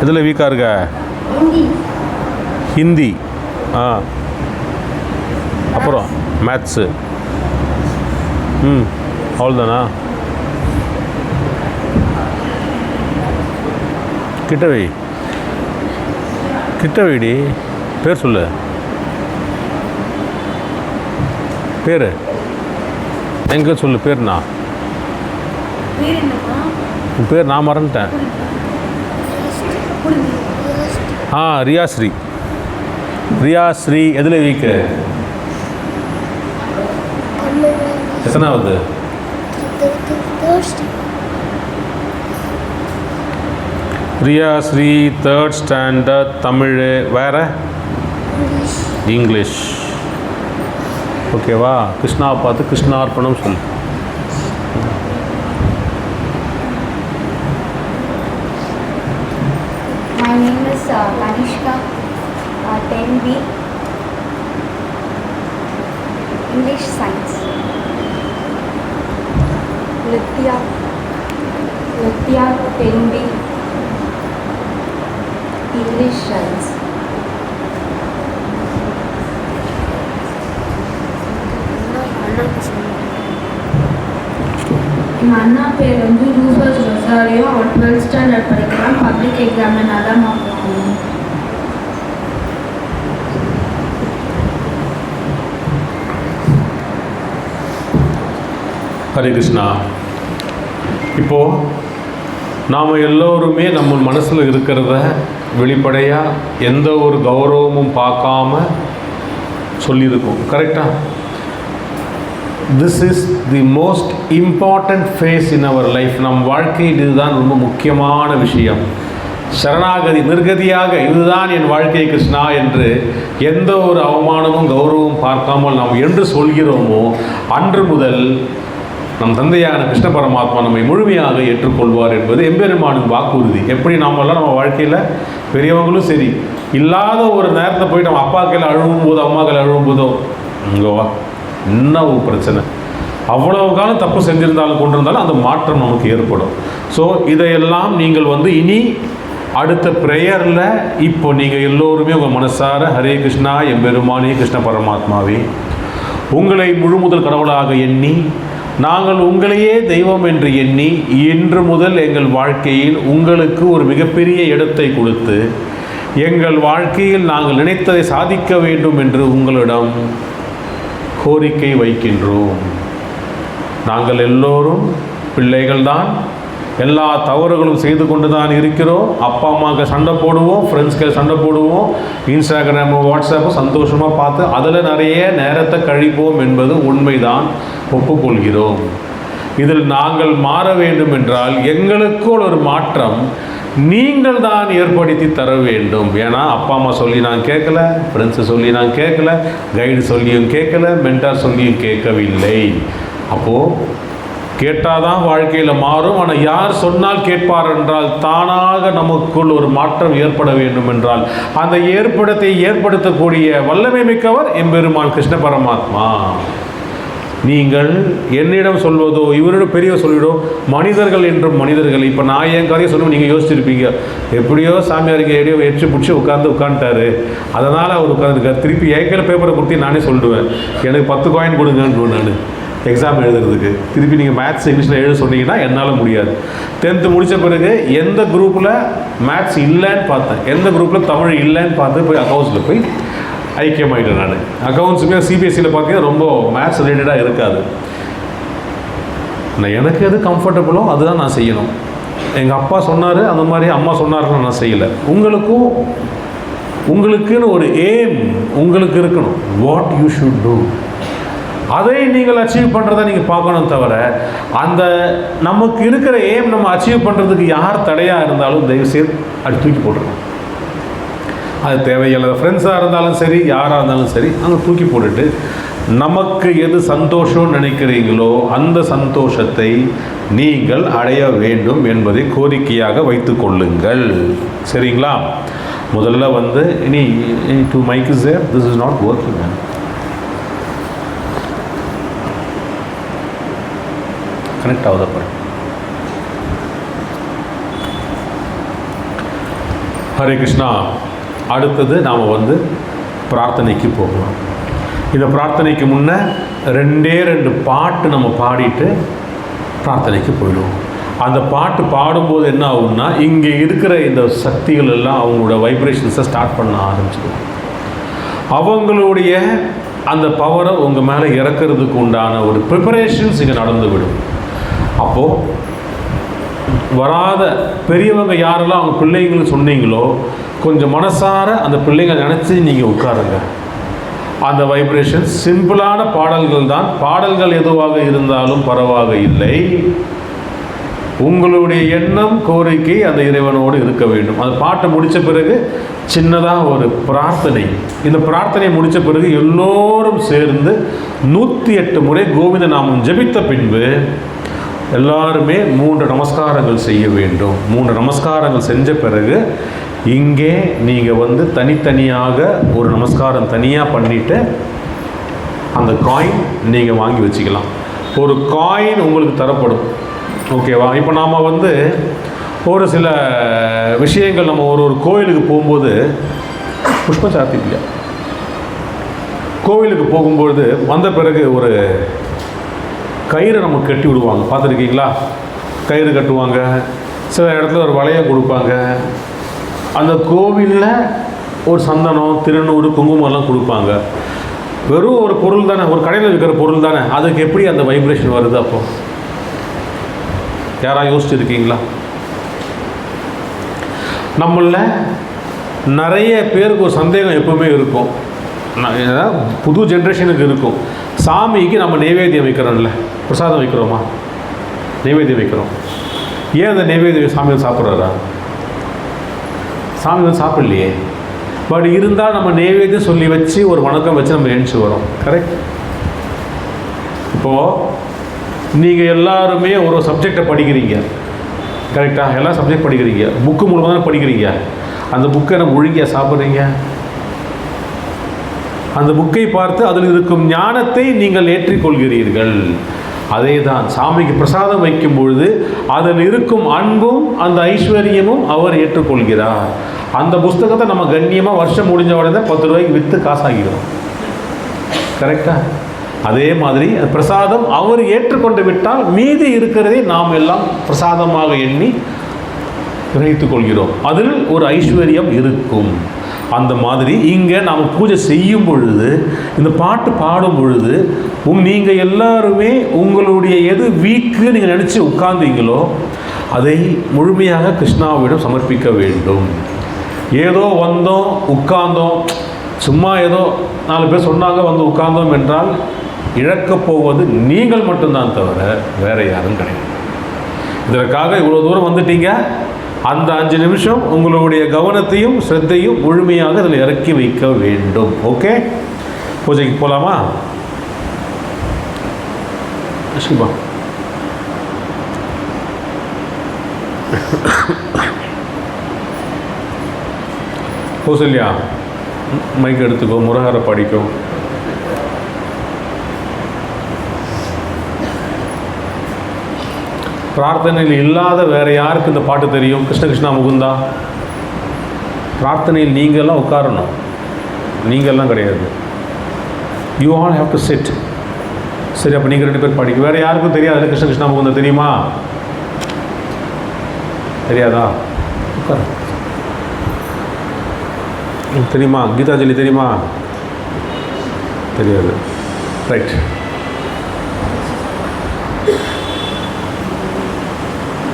எதில் வீக்காக இருக்க? ஹிந்தி. அப்புறம் மேத்ஸு. அவ்வளோதானா? கிட்ட வைடி. பேர் சொல்லு. பேர் எங்கே சொல்லு. பேர்னா உன் பேர் நான் மறந்துட்டேன். ரியாஸ்ரீ. ரியாஸ்ரீ எதில் வீக்கு? எத்தனாவது? Riyasri 3rd standard Tamil. வேறு? இங்கிலீஷ். ஓகேவா? கிருஷ்ணாவை பார்த்து கிருஷ்ணார்ப்பணம் சொல்லு. My name is Kanishka, 10B, English Science. Litya, 10B, English Science. எங்கள் அண்ணா பேர் வந்து ரூபஸ் ரொசாரியோ. அவன் 12th ஸ்டாண்டர்ட் படிக்கிறான். பப்ளிக் எக்ஸாம் தான் பார்க்கணும். ஹரே கிருஷ்ணா. இப்போது நாம் எல்லோருமே நம்ம மனசில் இருக்கிறத வெளிப்படையாக எந்த ஒரு கௌரவமும் பார்க்காம சொல்லியிருக்கோம். கரெக்டாக? This is the most important phase in our life. நம் வாழ்க்கையில் இதுதான் ரொம்ப முக்கியமான விஷயம். சரணாகதி, நிர்கதியாக இதுதான் என் வாழ்க்கை கிருஷ்ணா என்று எந்த ஒரு அவமானமும் கௌரவமும் பார்க்காமல் நாம் என்று சொல்கிறோமோ அன்று முதல் நம் தந்தையான கிருஷ்ண பரமாத்மா நம்மை முழுமையாக ஏற்றுக்கொள்வார் என்பது எம்பெருமானின் வாக்குறுதி. எப்படி நாமெல்லாம் நம்ம வாழ்க்கையில் பெரியவங்களும் சரி, இல்லாத ஒரு நேரத்தை போயிட்டு நம்ம அப்பா கையில் அழுவும் போதோ அம்மா கையில் அழுவும் போதோ இங்கே வா, என்ன ஒரு பிரச்சனை, அவ்வளவு காலம் தப்பு செஞ்சிருந்தாலும் கொண்டிருந்தாலும் அந்த மாற்றம் நமக்கு ஏற்படும். ஸோ இதையெல்லாம் நீங்கள் வந்து இனி அடுத்த ப்ரேயரில் இப்போ நீங்கள் எல்லோருமே உங்கள் மனசார ஹரே கிருஷ்ணா எம்பெருமானே கிருஷ்ண பரமாத்மாவே உங்களை முழுமுதல் கடவுளாக எண்ணி நாங்கள் உங்களையே தெய்வம் என்று எண்ணி இன்று முதல் எங்கள் வாழ்க்கையில் உங்களுக்கு ஒரு மிகப்பெரிய இடத்தை கொடுத்து எங்கள் வாழ்க்கையில் நாங்கள் நினைத்ததை சாதிக்க வேண்டும் என்று உங்களிடம் கோரிக்கை வைக்கின்றோம். நாங்கள் எல்லோரும் பிள்ளைகள்தான், எல்லா தவறுகளும் செய்து கொண்டு தான் இருக்கிறோம். அப்பா அம்மாவுக்கு சண்டை போடுவோம், ஃப்ரெண்ட்ஸ்க்கு சண்டை போடுவோம், இன்ஸ்டாகிராம் வாட்ஸ்அப்பு சந்தோஷமாக பார்த்து அதில் நிறைய நேரத்தை கழிப்போம் என்பது உண்மைதான், ஒப்புக்கொள்கிறோம். இதில் நாங்கள் மாற வேண்டும் என்றால் எங்களுக்குள் ஒரு மாற்றம் நீங்கள் தான் ஏற்படுத்தி தர வேண்டும். ஏன்னா அப்பா அம்மா சொல்லி நான் கேட்கல, ஃப்ரெண்ட்ஸை சொல்லி நான் கேட்கல, கைடு சொல்லியும் கேட்கல, மென்டார் சொல்லியும் கேட்கவில்லை. அப்போது கேட்டாதான் வாழ்க்கையில் மாறும். ஆனால் யார் சொன்னால் கேட்பார் என்றால் தானாக நமக்குள் ஒரு மாற்றம் ஏற்பட வேண்டும் என்றால் அந்த ஏற்படுத்தக்கூடிய வல்லமை மிக்கவர் எம்பெருமான் கிருஷ்ண பரமாத்மா. நீங்கள் என்னிடம் சொல்வதோ இவரிடம் பெரியவர் சொல்லிவிடோ மனிதர்கள் என்றும் மனிதர்கள். இப்போ நான் என் கதையை சொல்லுவோம், நீங்கள் யோசிச்சிருப்பீங்க, எப்படியோ சாமியாருக்கு எப்படியோ எச்சு பிடிச்சி உட்காந்துட்டாரு, அதனால் அவர் உட்காந்துருக்கார். திருப்பி என் கையில் பேப்பரை கொடுத்து நானே சொல்லிடுவேன், எனக்கு 10 காயின் கொடுங்கன்னு நான் எக்ஸாம் எழுதுறதுக்கு. திருப்பி நீங்கள் மேத்ஸ் இங்கிலீஷில் எழுத சொன்னீங்கன்னா என்னால் முடியாது. 10th முடித்த பிறகு எந்த குரூப்பில் மேத்ஸ் இல்லைன்னு பார்த்தேன், எந்த குரூப்பில் தமிழ் இல்லைன்னு பார்த்து போய் அக்கௌண்ட்ஸில் போய் ஐக்கியமாயிட்டேன். நான் அக்கௌண்ட்ஸுமே சிபிஎஸ்சியில் பார்த்தீங்கன்னா ரொம்ப மேத்ஸ் ரிலேட்டடாக இருக்காது. நான் எனக்கு எது கம்ஃபர்டபுளோ அதுதான் நான் செய்யணும். எங்கள் அப்பா சொன்னார், அந்த மாதிரி அம்மா சொன்னாருன்னு நான் செய்யலை. உங்களுக்குன்னு ஒரு எய்ம் உங்களுக்கு இருக்கணும். வாட் யூ ஷுட் டூ, அதை நீங்கள் அச்சீவ் பண்ணுறதை நீங்கள் பார்க்கணும். தவிர அந்த நமக்கு இருக்கிற எய்ம் நம்ம அச்சீவ் பண்ணுறதுக்கு யார் தடையாக இருந்தாலும் தயவுசெய்து அது தூக்கி போட்டுருக்கணும். அது தேவையில்லாத ஃப்ரெண்ட்ஸாக இருந்தாலும் சரி, யாராக இருந்தாலும் சரி, அங்கே தூக்கி போட்டுட்டு நமக்கு எது சந்தோஷம்னு நினைக்கிறீங்களோ அந்த சந்தோஷத்தை நீங்கள் அடைய வேண்டும் என்பதை கோரிக்கையாக வைத்து கொள்ளுங்கள். சரிங்களா? முதல்ல இனி 2 mic is there, this is not working, man. Connect ஆகுதப்ப. ஹரே கிருஷ்ணா. அடுத்தது நாம் பிரார்த்தனைக்கு போகலாம். இந்த பிரார்த்தனைக்கு முன்னே 2 பாட்டு நம்ம பாடிட்டு பிரார்த்தனைக்கு போயிடுவோம். அந்த பாட்டு பாடும்போது என்ன ஆகும்னா, இங்கே இருக்கிற இந்த சக்திகள் எல்லாம் அவங்களோட வைப்ரேஷன்ஸை ஸ்டார்ட் பண்ண ஆரம்பிச்சிடும். அவங்களுடைய அந்த பவரை உங்கள் மேலே இறக்கிறதுக்கு உண்டான ஒரு ப்ரிப்பரேஷன்ஸ் இங்கே நடந்துவிடும். அப்போது வராத பெரியவங்க யாரெல்லாம் அவங்க பிள்ளைங்களுக்கு சொன்னீங்களோ கொஞ்சம் மனசார அந்த பிள்ளைங்க நினச்சி நீங்கள் உட்காருங்க. அந்த வைப்ரேஷன் சிம்பிளான பாடல்கள் தான். பாடல்கள் எதுவாக இருந்தாலும் பரவாக இல்லை. உங்களுடைய எண்ணம் கோரிக்கை அந்த இறைவனோடு இருக்க வேண்டும். அந்த பாட்டை முடித்த பிறகு சின்னதாக ஒரு பிரார்த்தனை. இந்த பிரார்த்தனை முடித்த பிறகு எல்லோரும் சேர்ந்து 108 முறை கோவிந்த நாமம் ஜபித்த பின்பு எல்லாருமே 3 நமஸ்காரங்கள் செய்ய வேண்டும். 3 நமஸ்காரங்கள் செஞ்ச பிறகு இங்கே நீங்கள் தனித்தனியாக ஒரு நமஸ்காரம் தனியாக பண்ணிவிட்டு அந்த காயின் நீங்கள் வாங்கி வச்சுக்கலாம். ஒரு காயின் உங்களுக்கு தரப்படும். ஓகேவா? இப்போ நாம் ஒரு சில விஷயங்கள் நம்ம ஒரு கோயிலுக்கு போகும்போது புஷ்ப சாத்தி இல்லையா, கோவிலுக்கு போகும்போது வந்த பிறகு ஒரு கயிறு நமக்கு கட்டி விடுவாங்க. பார்த்துருக்கீங்களா? கயிறு கட்டுவாங்க. சில இடத்துல ஒரு வளையம் கொடுப்பாங்க. அந்த கோவிலில் ஒரு சந்தனம், திருநூறு, குங்குமம்லாம் கொடுப்பாங்க. வெறும் ஒரு பொருள் தானே, ஒரு கடையில் இருக்கிற பொருள் தானே, அதுக்கு எப்படி அந்த வைப்ரேஷன் வருது? அப்போ யாராவது யோசிச்சுருக்கீங்களா? நம்மள நிறைய பேருக்கு ஒரு சந்தேகம் எப்பவுமே இருக்கும். புது ஜென்ரேஷனுக்கு இருக்கும். சாமிக்கு நம்ம நைவேத்தியம் வைக்கிறோம்ல, பிரசாதம் வைக்கிறோமா? நைவேத்தியம் வைக்கிறோம். ஏன் அந்த நைவேத்தியம் சாமி சாப்பிட்றாரா? சாமி சாப்பிடலையே. பட் இருந்தால் நம்ம நைவேத்தியம் சொல்லி வச்சு ஒரு வணக்கம் வச்சு நம்ம எழுச்சி வரோம். கரெக்ட்? இப்போது நீங்கள் எல்லாருமே ஒரு சப்ஜெக்டை படிக்கிறீங்க. கரெக்டாக? எல்லா சப்ஜெக்ட் படிக்கிறீங்க. புக்கு மூலமாக தான் படிக்கிறீங்க. அந்த புக்கை நம்ம ஒழுங்கியாக சாப்பிட்றீங்க. அந்த புக்கை பார்த்து அதில் இருக்கும் ஞானத்தை நீங்கள் ஏற்றிக்கொள்கிறீர்கள். அதே தான் சாமிக்கு பிரசாதம் வைக்கும் பொழுது அதில் இருக்கும் அன்பும் அந்த ஐஸ்வர்யமும் அவர் ஏற்றுக்கொள்கிறார். அந்த புஸ்தகத்தை நம்ம கண்ணியமாக வருஷம் முடிஞ்ச உடனே 10 ரூபாய்க்கு விற்று காசாகிறோம். கரெக்டாக? அதே மாதிரி பிரசாதம் அவர் ஏற்றுக்கொண்டு விட்டால் மீதி இருக்கிறதை நாம் எல்லாம் பிரசாதமாக எண்ணி கிரகித்துக் கொள்கிறோம். அதில் ஒரு ஐஸ்வர்யம் இருக்கும். அந்த மாதிரி இங்கே நாம் பூஜை செய்யும் பொழுது, இந்த பாட்டு பாடும் பொழுது நீங்கள் எல்லாருமே உங்களுடைய எது வீக்கு நீங்கள் நினச்சி உட்கார்ந்தீங்களோ அதை முழுமையாக கிருஷ்ணாவிடம் சமர்ப்பிக்க வேண்டும். ஏதோ வந்தோம் உட்கார்ந்தோம், சும்மா ஏதோ 4 பேர் சொன்னாங்க உட்கார்ந்தோம் என்றால் இழக்கப் போவது நீங்கள் மட்டும்தான் தவிர வேறு யாரும் கிடையாது. இதற்காக இவ்வளோ தூரம் வந்துட்டீங்க. அந்த 5 நிமிஷம் உங்களுடைய கவனத்தையும் ஸ்ரத்தையும் முழுமையாக அதில் இறக்கி வைக்க வேண்டும். ஓகே, பூஜைக்கு போகலாமா? ஷிபா கௌசல்யா மைக் எடுத்துக்கோ, முரஹர படிக்கும். பிரார்த்தனையில் இல்லாத வேற யாருக்கு இந்த பாட்டு தெரியும்? கிருஷ்ண கிருஷ்ணா முகுந்தா. பிரார்த்தனையில் நீங்கள்லாம் உட்காரணும், நீங்கள்லாம் கிடையாது. You all have to sit. சரி, அப்போ நீங்கள் 2 பேர் படிக்க. வேறு யாருக்கும் தெரியாது கிருஷ்ண கிருஷ்ணா முகுந்தா தெரியுமா? தெரியாதா? உட்கார. தெரியுமா? கீதாஞ்சலி தெரியுமா? தெரியாது. ரைட்.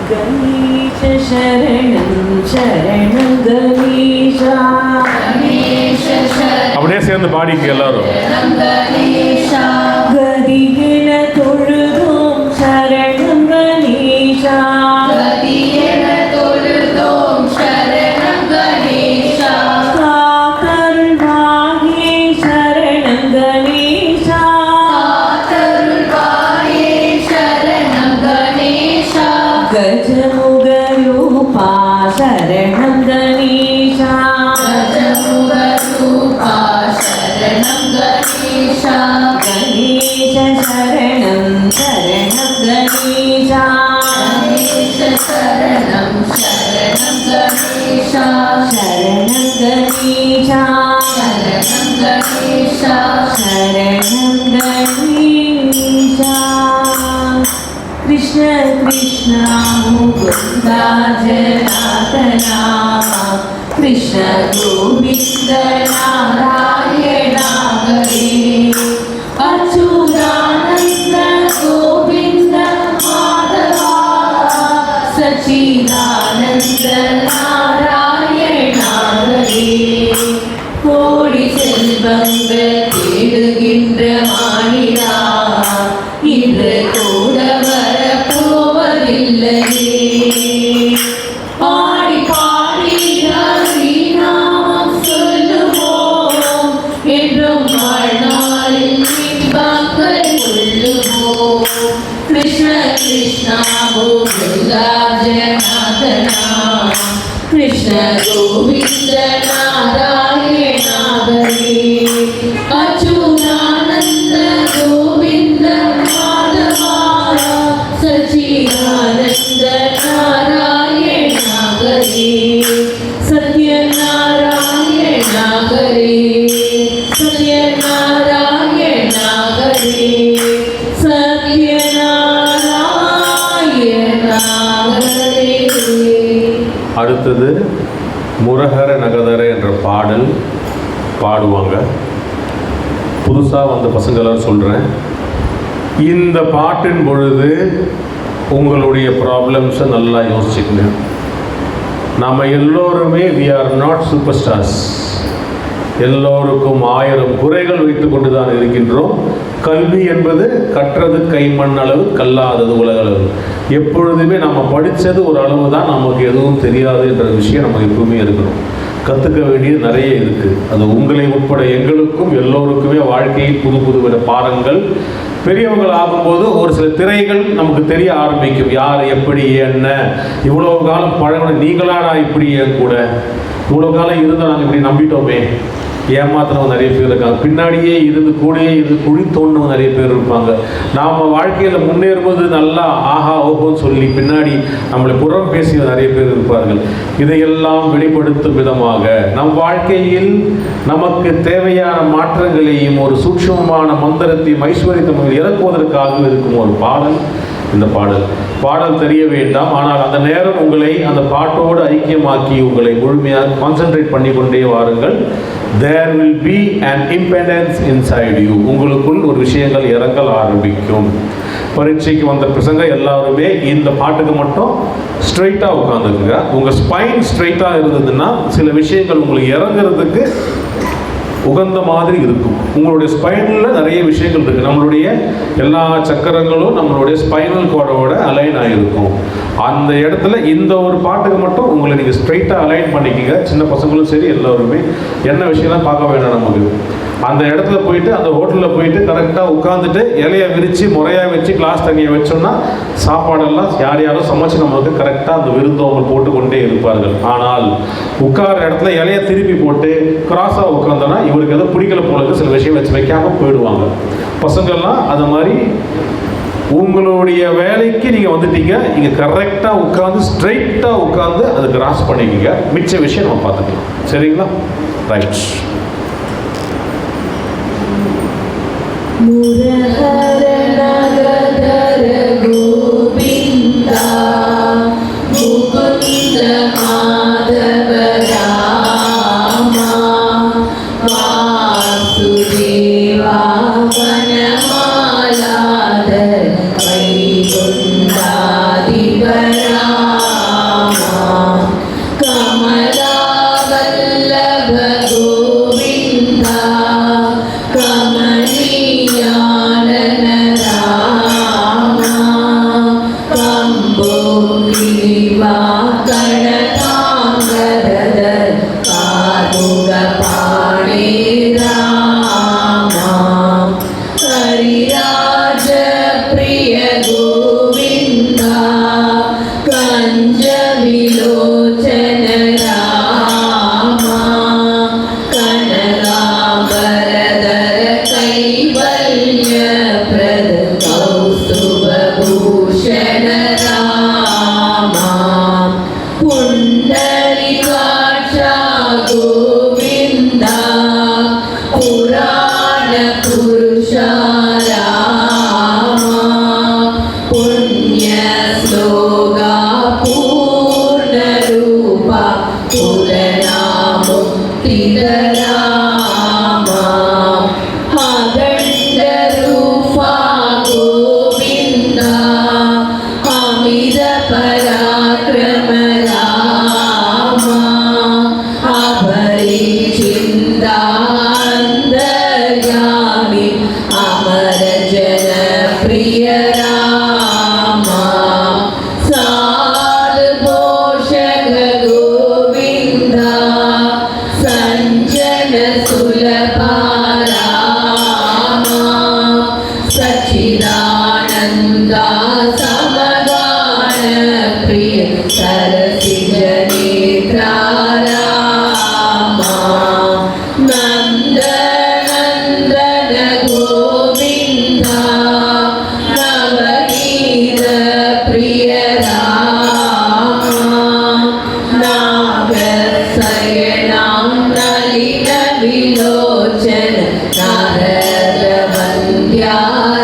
गणेश शरणं शरणं गणेशा गणेश शरणं அப்படியே சேர்ந்து பாடிக்கு எல்லாரும். गणेशा गदिगेन தொழுதோம் शरणं गणेशा गदिगेन தொழுதோம் शरणं गणेशा காத்தருள்வாயே शरणं गणेशा காத்தருள்வாயே शरणं गणेशा गजमुगरूपा शरणं गणेशा गजमुगरूपा शरणं गणेशा गणेश शरणं शरणं गणेशा गणेश शरणं शरणं गणेशा शरणं गणेशा शरणं गणेशा शरणं गणेशा कृष्ण कृष्ण मुकुन्दा जनार्दना कृष्ण गोविन्द नारायण हरे अच्युतानन्द गोविन्द माधवा सच्चिदानन्द नारायण हरे கோடி செல்வங்கள் தேடுகின்ற மானிடா இன்று கூட வரப்போவதில்லையே பாடி பாடி நாமம் சொல்லுவோம் என்றும் வாழ்நாளில் இன்பங்கள் கொள்ளுவோம் கிருஷ்ண கிருஷ்ணா கோவிந்தா ஜனார்தனா कृष्ण गोविंद नारायण हरे अच्युतानंद गोविंद माधवा सच्चिदानंद नारायण हरे सत्यनारायण हरे सत्यनारायण हरे सत्यनारायण हरे. அடுத்தது முரஹர நகதர என்ற பாடல் பாடுவாங்க. புதுசாக வந்த பசங்களாம் சொல்கிறேன், இந்த பாட்டின் பொழுது உங்களுடைய ப்ராப்ளம்ஸை நல்லா யோசிச்சுக்கங்க. நம்ம எல்லோருமே we are not super stars. எல்லோருக்கும் 1000 குறைகள் வைத்து கொண்டு தான் இருக்கின்றோம். கல்வி என்பது கற்றது கைமண் அளவு, கல்லாதது உலகளவு. எப்பொழுதுமே நம்ம படித்தது ஒரு அளவு தான், நமக்கு எதுவும் தெரியாது என்ற விஷயம் நம்ம எப்பவுமே இருக்கணும். கற்றுக்க வேண்டியது நிறைய இருக்குது. அது உங்களை உட்பட எங்களுக்கும் எல்லோருக்குமே வாழ்க்கையில் புது புது வித பாடங்கள். பெரியவங்கள் ஆகும்போது ஒரு சில திரைகள் நமக்கு தெரிய ஆரம்பிக்கும். யார் எப்படி என்ன, இவ்வளோ காலம் பழகணும், நீங்களாடா இப்படி என் கூட இவ்வளோ காலம் இருந்தால் நாங்கள் இப்படி நம்பிட்டோமே, ஏமாத்தினவங்க நிறைய பேர் இருக்காங்க. பின்னாடியே இருந்து கூடயே இருந்து குழி தோண்டினவங்க நிறைய பேர் இருப்பாங்க. நாம் வாழ்க்கையில் முன்னேறும்போது நல்லா ஆஹா ஓஹோன்னு சொல்லி பின்னாடி நம்மளை புறம் பேசிய நிறைய பேர் இருப்பார்கள். இதையெல்லாம் வெளிப்படுத்தும் விதமாக நம் வாழ்க்கையில் நமக்கு தேவையான மாற்றங்களையும் ஒரு சூட்சமமான மந்திரத்தையும் ஐஸ்வர்யத்தையும் இறக்குவதற்காக இருக்கும் ஒரு பாடல் இந்த பாடல் தெரிய வேண்டாம். ஆனால் அந்த நேரம் உங்களை அந்த பாட்டோடு ஐக்கியமாக்கி உங்களை முழுமையாக கான்சென்ட்ரேட் பண்ணி கொண்டே வாருங்கள். There will be an impedance inside you. உங்களுக்குள் ஒரு விஷயங்கள் இறங்கல் ஆரம்பிக்கும். பரீட்சைக்கு வந்த பசங்க எல்லாருமே இந்த பாட்டுக்கு மட்டும் ஸ்ட்ரைட்டாக உட்காந்துக்குங்க. உங்கள் ஸ்பைன் ஸ்ட்ரைட்டாக இருந்ததுன்னா சில விஷயங்கள் உங்களுக்கு இறங்குறதுக்கு உகந்த மாதிரி இருக்கும். உங்களுடைய ஸ்பைனில் நிறைய விஷயங்கள் இருக்குது. நம்மளுடைய எல்லா சக்கரங்களும் நம்மளுடைய ஸ்பைனல் கோடோட அலைன் ஆகிருக்கும். அந்த இடத்துல இந்த ஒரு பாட்டுக்கு மட்டும் உங்களை நீங்கள் ஸ்ட்ரைட்டாக அலைன் பண்ணிக்கிங்க. சின்ன பசங்களும் சரி, எல்லோருமே என்ன விஷயம்லாம் பார்க்க வேண்டாம். நமக்கு அந்த இடத்துல போயிட்டு அந்த ஹோட்டலில் போயிட்டு கரெக்டாக உட்காந்துட்டு இலையை விரித்து முறையாக வச்சு கிளாஸ் தண்ணியை வச்சோம்னா சாப்பாடெல்லாம் யார் யாரும் சமைச்சு நம்மளுக்கு கரெக்டாக அந்த விருந்தவங்க போட்டு கொண்டே இருப்பார்கள். ஆனால் உட்கார இடத்துல இலையை திருப்பி போட்டு கிராஸாக உட்காந்தோன்னா இவருக்கு எதோ பிடிக்கல போல சில விஷயம் வச்சு வைக்காமல் போயிடுவாங்க. பசங்கள்லாம் அது மாதிரி உங்களுடைய வேலைக்கு நீங்கள் வந்துட்டீங்க, இங்கே கரெக்டாக உட்காந்து ஸ்ட்ரைட்டாக உட்காந்து அதை கிராஸ் பண்ணிக்கிங்க. மிச்ச விஷயம் நம்ம பார்த்துக்கலாம். சரிங்களா? ரைட். முரஹர நகதர கோவிந்தா முகுந்த மாதவ ராமா வாசுதேவா வனமாலாதர வைகுண்டாதிப ராமா கமலாவல்லப கோவிந்தா கமலியானன ராமா கம்போகிரிவா கணகாங்கரத கார்முக பாணி ராமா ஹரிராஜ பிரிய கோவிந்தா கஞ்ச விலோச்சன ராமா கனகாம்பரதர கைவல்ய பிரத கௌஸ்துப பூஷண ராமா புண்டரிகாட்சா கோவிந்தா புராண புருஷா ராமா புண்ணிய ஸ்லோகா பூர்ண ரூபா புலனாமுக்தித ராமா அகண்ட ரூபா கோவிந்தா அமித பராக்கிரம ராமா அபரிச்சிந்தா அந்தர்யாமி அமர ஜன பிரிய ராமா சாது போஷக கோவிந்தா சஞ்சன சுலபா ராமா சச்சிதானந்தா சமகான பிரிய சரசிஜ நேத்ரா ராமா நந்தநந்தன கோவிந்தா நவநீத பிரிய ராமா நாகசயனாம் நளின விலோச்சன நாரத வந்தியா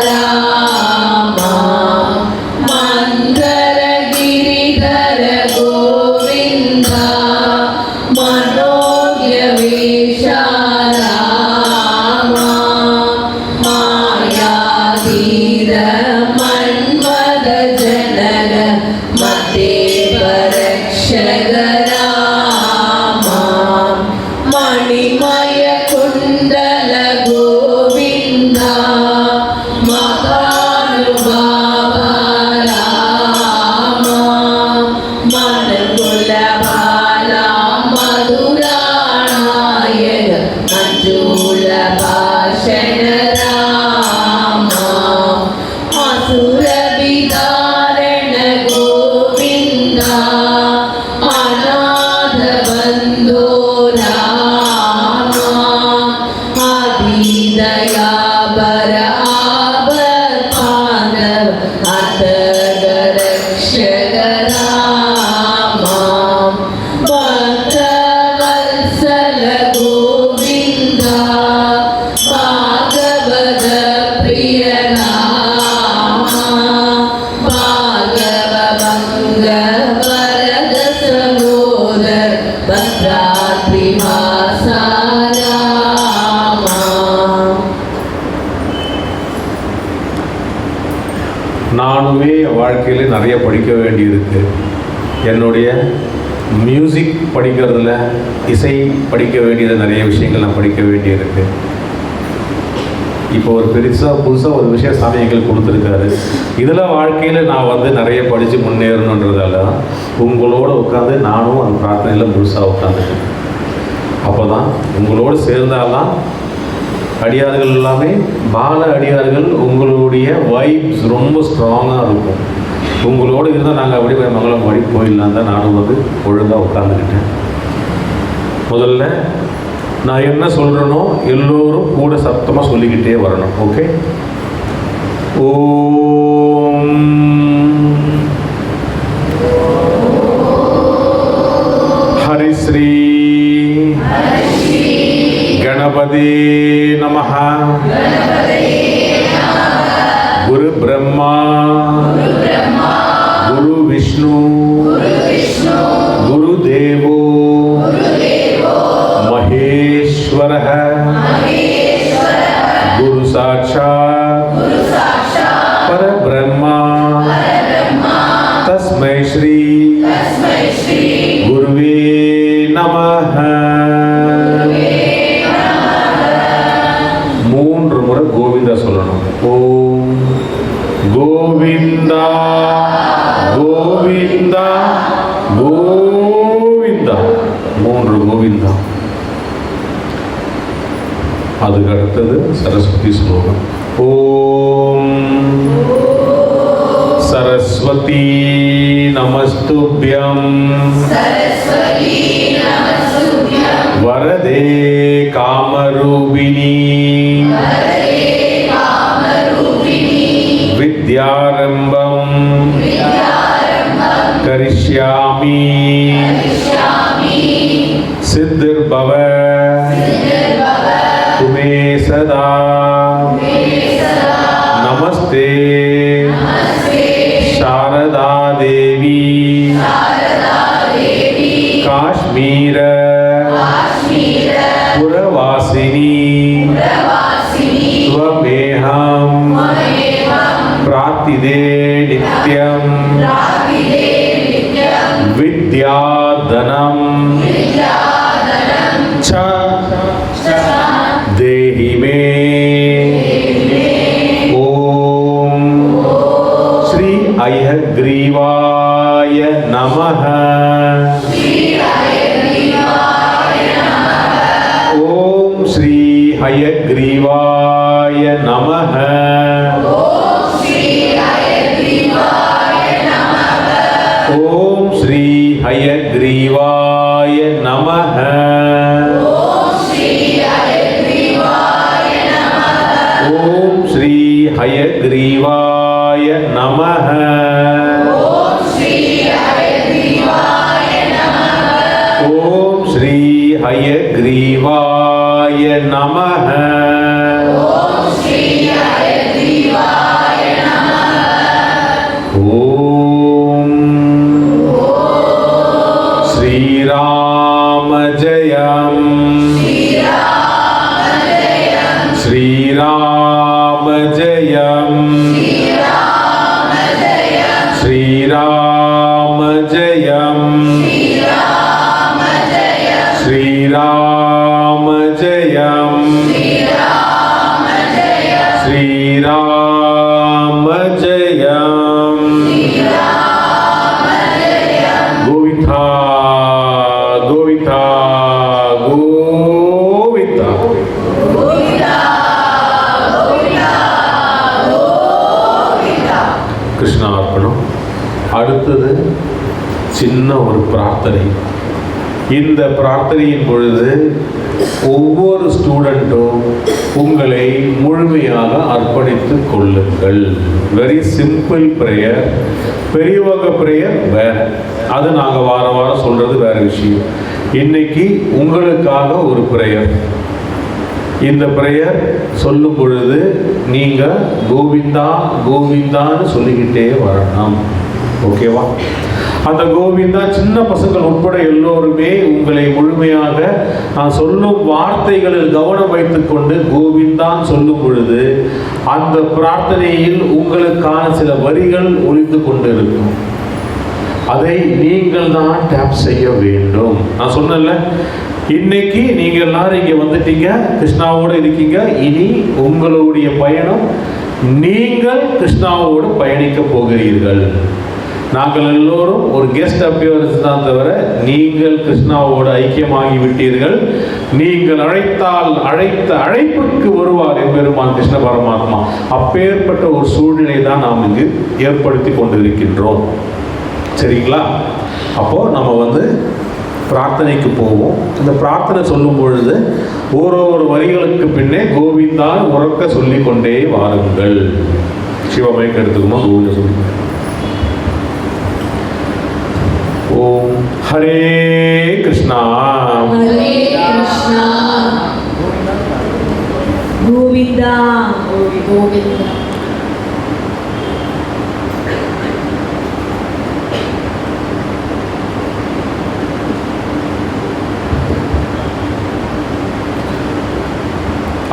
ராமா மந்தரகிரிதர கோவிந்தா மனோஜ வேஷா ராமா மாயாதீர மன்மத ஜனக மதேவ ரக்ஷக ராமா மணிமய குண்டல கோவிந்தா மகானுபாவ ராமா மனகுல பாலா மதுராநாயக மஞ்சூல பாஷண ராமா அசுர விதாரண கோவிந்தா அநாத பந்தோ ராமா ஆதிதயாபர ஆபத்பாந்தவ அத்தக ரக்ஷக ராமா பக்தவத்சல கோவிந்தா பாகவத பிரிய ராமா பாகவ பங்க வரத சகோதர பத்ராத்ரி வாசா ராமா. நானுமே வாழ்க்கையில் நிறைய படிக்க வேண்டியிருக்கு. என்னுடைய மியூசிக் படிக்கிறதுல, இசை படிக்க வேண்டியது நிறைய விஷயங்கள் நான் படிக்க வேண்டியிருக்கு. இப்போ ஒரு புதுசாக ஒரு விஷயம் சாமி எங்களுக்கு கொடுத்துருக்காரு. இதில் வாழ்க்கையில் நான் வந்து நிறைய படித்து முன்னேறணுன்றதால உங்களோட உட்காந்து நானும் அந்த பிரார்த்தனையில் முழுசாக உட்காந்துட்டேன். அப்போ தான் உங்களோடு சேர்ந்தால்தான் அடியார்கள் எல்லாமே பால அடியார்கள். உங்களுடைய வைப்ஸ் ரொம்ப ஸ்ட்ராங்காக இருக்கும். உங்களோடு இருந்தால் நாங்கள் அப்படியே மங்களம் பாடி போயிடலாம் தான் நானும் வந்து ஒழுங்காக உட்காந்துக்கிட்டேன். முதல்ல நான் என்ன சொல்கிறேனோ எல்லோரும் கூட சத்தமாக சொல்லிக்கிட்டே வரணும். ஓகே? ஓம் ஹரிஸ்ரீ கணபதி நமஹ. குரு பிரம்மா குரு விஷ்ணு குரு தேவோ महेश्वरः गुरु साक्षात् परब्रह्मा तस्मै श्री गुरुवे नमः. 3 முறை கோவிந்தா சொல்லணும். ஓம் கோவிந்தா கோவிந்தா கோவிந்தா. 3 கோவிந்தா. அதுக்கு அடுத்தது சரஸ்வதி ஸ்லோகம். ஓம் சரஸ்வதி நமஸ்துப்யம் வரதே காமரூபிணி வித்யாரம்பம் கரிஷ்யாமி சித்திர்பவ तुमे सदा नमस्ते शारदा देवी काश्मीर पुरवासिनी त्वमेहं प्रार्थिते नित्यं विद्याधनं च देहि मे. ओम श्री हयग्रीवाय नमः. ओम श्री हयग्रीवाय नमः. ओम श्री हयग्रीवाय नमः. ओम श्री हयग्रीवाय नमः. ओम श्री हयग्रीवाय नमः. ओम श्री राम जयम श्री राम जयम श्री राम जयम श्री राम जयम श्री राम जयम गोविंदा गोविंदा गोविंदा. கிருஷ்ணார்ப்பணம். அடுத்தது சின்ன ஒரு பிரார்த்தனை. இந்த பிரார்த்தனையின் பொழுது ஒவ்வொரு ஸ்டூடெண்ட்டும் உங்களை முழுமையாக அர்ப்பணித்துக் கொள்ளுங்கள். Very simple prayer. பெரியவங்க ப்ரேயர் வேற, அது நாங்கள் வாரம் வாரம் சொல்றது வேற விஷயம். இன்னைக்கு உங்களுக்காக ஒரு ப்ரேயர். இந்த ப்ரேயர் சொல்லும் பொழுது நீங்கள் கோவிந்தா கோவிந்தான்னு சொல்லிக்கிட்டே வரணும். ஓகேவா? அந்த கோவிந்தா சின்ன பசங்கள் உட்பட எல்லோருமே உங்களை முழுமையாக நான் சொல்லும் வார்த்தைகளில் கவனம் வைத்துக்கொண்டு கோவிந்தான் சொல்லும் பொழுது அந்த பிரார்த்தனையில் உங்களுக்கான சில வரிகள் ஒலித்து கொண்டு இருக்கும். அதை நீங்கள் தான் டேப் செய்ய வேண்டும். நான் சொன்னேன்ல, இன்னைக்கு நீங்க எல்லாரும் இங்க வந்துட்டீங்க, கிருஷ்ணாவோடு இருக்கீங்க. இனி உங்களுடைய பயணம், நீங்கள் கிருஷ்ணாவோடு பயணிக்க போகிறீர்கள். நாங்கள் எல்லோரும் ஒரு கெஸ்ட் அப்பியரன்ஸ் தான் தவிர நீங்கள் கிருஷ்ணாவோடு ஐக்கியமாகி விட்டீர்கள். நீங்கள் அழைத்த அழைப்புக்கு வருவார் எம்பெருமான் கிருஷ்ண பரமாத்மா. அப்பேற்பட்ட ஒரு சூழ்நிலை தான் நாம் இங்கு ஏற்படுத்தி கொண்டிருக்கின்றோம். சரிங்களா? அப்போ நம்ம பிரார்த்தனைக்கு போவோம். இந்த பிரார்த்தனை சொல்லும் பொழுது ஒரு வரிகளுக்கு பின்னே கோவிந்தான் உறக்க சொல்லிக்கொண்டே வாருங்கள். சிவமயக்கு எடுத்துக்குமா? கோவிந்த சொல்லுங்க. ஓம் ஹரே கிருஷ்ணா ஹரே கிருஷ்ணா கோவிந்தா கோவிந்தா.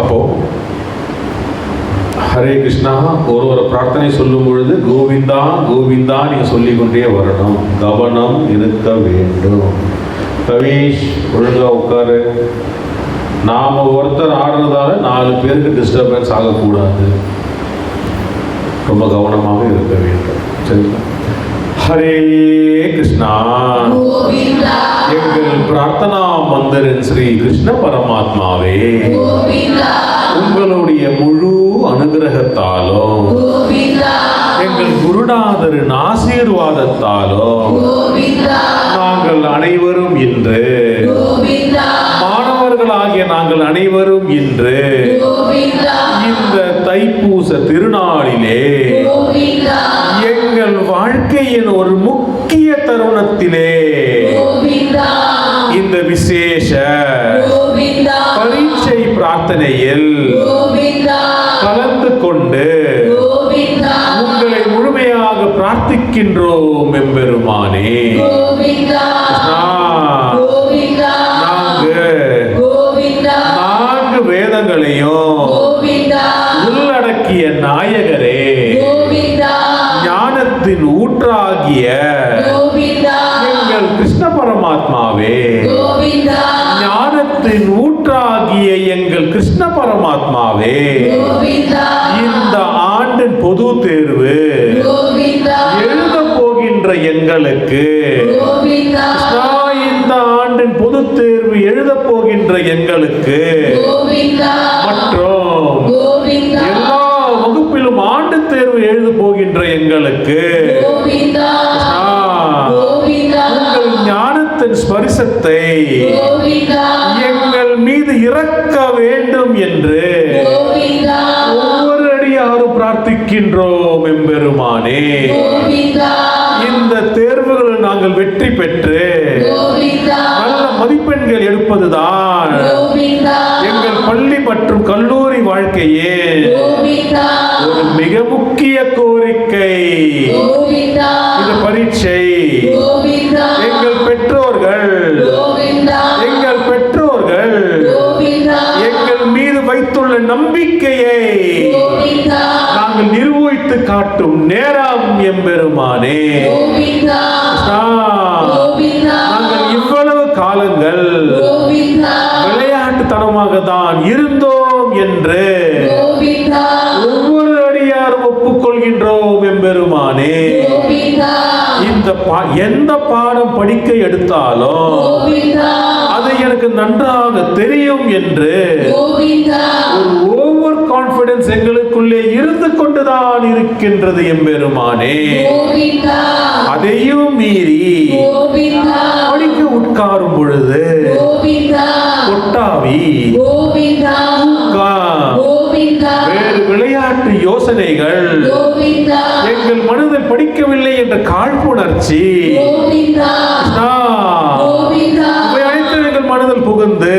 அப்போ ஹரே கிருஷ்ணா ஒரு பிரார்த்தனை சொல்லும் பொழுது கோவிந்தா கோவிந்தா நீங்க சொல்லிக்கொண்டே வரணும். கவனம் இருக்க வேண்டும். கவீஷ் ஒழுங்கா உட்காரு. நாம ஒருத்தர் ஆடுறதால 4 பேருக்கு டிஸ்டர்பன்ஸ் ஆகக்கூடாது. ரொம்ப கவனமாக இருக்க வேண்டும். சரிங்களா? ஹரே கிருஷ்ணா. எங்கள் பிரார்த்தனா மந்திரன் ஸ்ரீ கிருஷ்ண பரமாத்மாவே, உங்களுடைய முழு அனுகிரகத்தாலும் எங்கள் குருநாதரின் ஆசீர்வாதத்தாலும் நாங்கள் அனைவரும் இன்று மாணவர்களாகிய நாங்கள் அனைவரும் இன்று இந்த தைப்பூச திருநாளிலே எங்கள் வாழ்க்கையின் ஒரு முக்கிய தருணத்திலே இந்த விசேஷ பரீட்சை பிரார்த்தனையில் கலந்து கொண்டு உங்களை முழுமையாக பிரார்த்திக்கின்றோம் எம்பெருமானே. நான்கு வேதங்களையும் உள்ளடக்கிய நாயகரே, ஞானத்தின் ஊற்றாகிய எங்கள் கிருஷ்ண பரமாத்மாவே, ஞானத்தின் ஊற்றாகிய எங்கள் கிருஷ்ண பரமாத்மாவே, இந்த ஆண்டின் பொது தேர்வு எழுத போகின்ற எங்களுக்கு, இந்த ஆண்டின் பொது தேர்வு எழுத போகின்ற எங்களுக்கு மற்றும் எல்லா வகுப்பிலும் ஆண்டு தேர்வு எழுத போகின்ற எங்களுக்கு உங்கள் ஞானத்தின் ஸ்பரிசத்தை எங்கள் மீது இறக்க வேண்டும் என்று ஒவ்வொரு அடியாரும் பிரார்த்திக்கின்றோம் எம்பெருமானே. இந்த தேர்வுகளில் நாங்கள் வெற்றி பெற்று நல்ல மதிப்பெண்கள் எடுப்பதுதான் எங்கள் பள்ளி மற்றும் கல்லூரி வாழ்க்கையே ஒரு மிக முக்கிய கோரிக்கை. இந்த பரீட்சை எங்கள் பெற்றோர்கள் எங்கள் மீது வைத்துள்ள நம்பிக்கையை நாங்கள் நிரூபித்து காட்டும் நேரம் எம்பெருமானே. நாங்கள் இவ்வளவு காலங்கள் விளையாட்டுத்தனமாக தான் இருந்தோம் என்று ஒவ்வொரு அடியாரும் ஒப்புக்கொள்கின்றோம் எம்பெருமானே. இந்த எந்த பாடம் படிக்க எடுத்தாலும் அது எனக்கு நன்றாக தெரியும் என்று ஒரு கான்பிடன்ஸ் எங்களுக்குள்ளே இருந்து கொண்டுதான் இருக்கின்றது எம்பெருமானே. அதையும் மீறி படிக்க உட்காரும் பொழுது கொட்டாவி, வேறு விளையாட்டு யோசனைகள், எங்கள் மனதில் படிக்கவில்லை என்ற காழ்ப்புணர்ச்சி அனைத்தும் எங்கள் மனதில் புகுந்து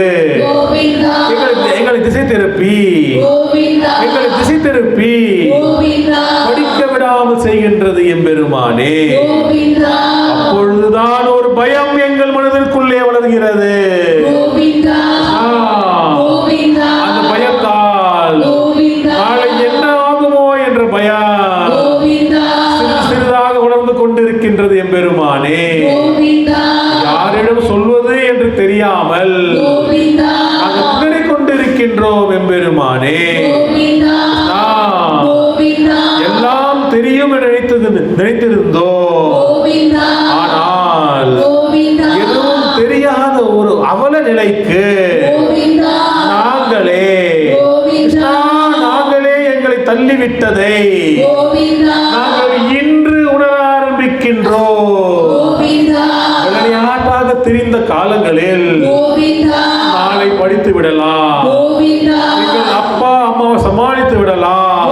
எங்களை திசை திருப்பி படிக்க விடாமல் செய்கின்றது எம்பெருமானே. அப்பொழுதுதான் ஒரு பயம் எங்கள் மனதிற்குள்ளே வளர்கிறது. அந்த பயத்தால் நாளை என்ன ஆகுமோ என்ற பயம் சிறிதாக வளர்ந்து கொண்டிருக்கின்றது எம்பெருமானே. யாரிடம் சொல்வது என்று தெரியாமல் நாங்கள் திணறிக் கொண்டிருக்கின்றோம் எம்பெருமானே. எல்லாம் தெரியும் என்று நினைத்திருந்தோம். நாங்கள் இன்று உணர ஆரம்பிக்கின்றோம். விளையாட்டாக திரிந்த காலங்களில் நாளை படித்து விடலாம், எங்கள் அப்பா அம்மாவை சமாளித்து விடலாம்,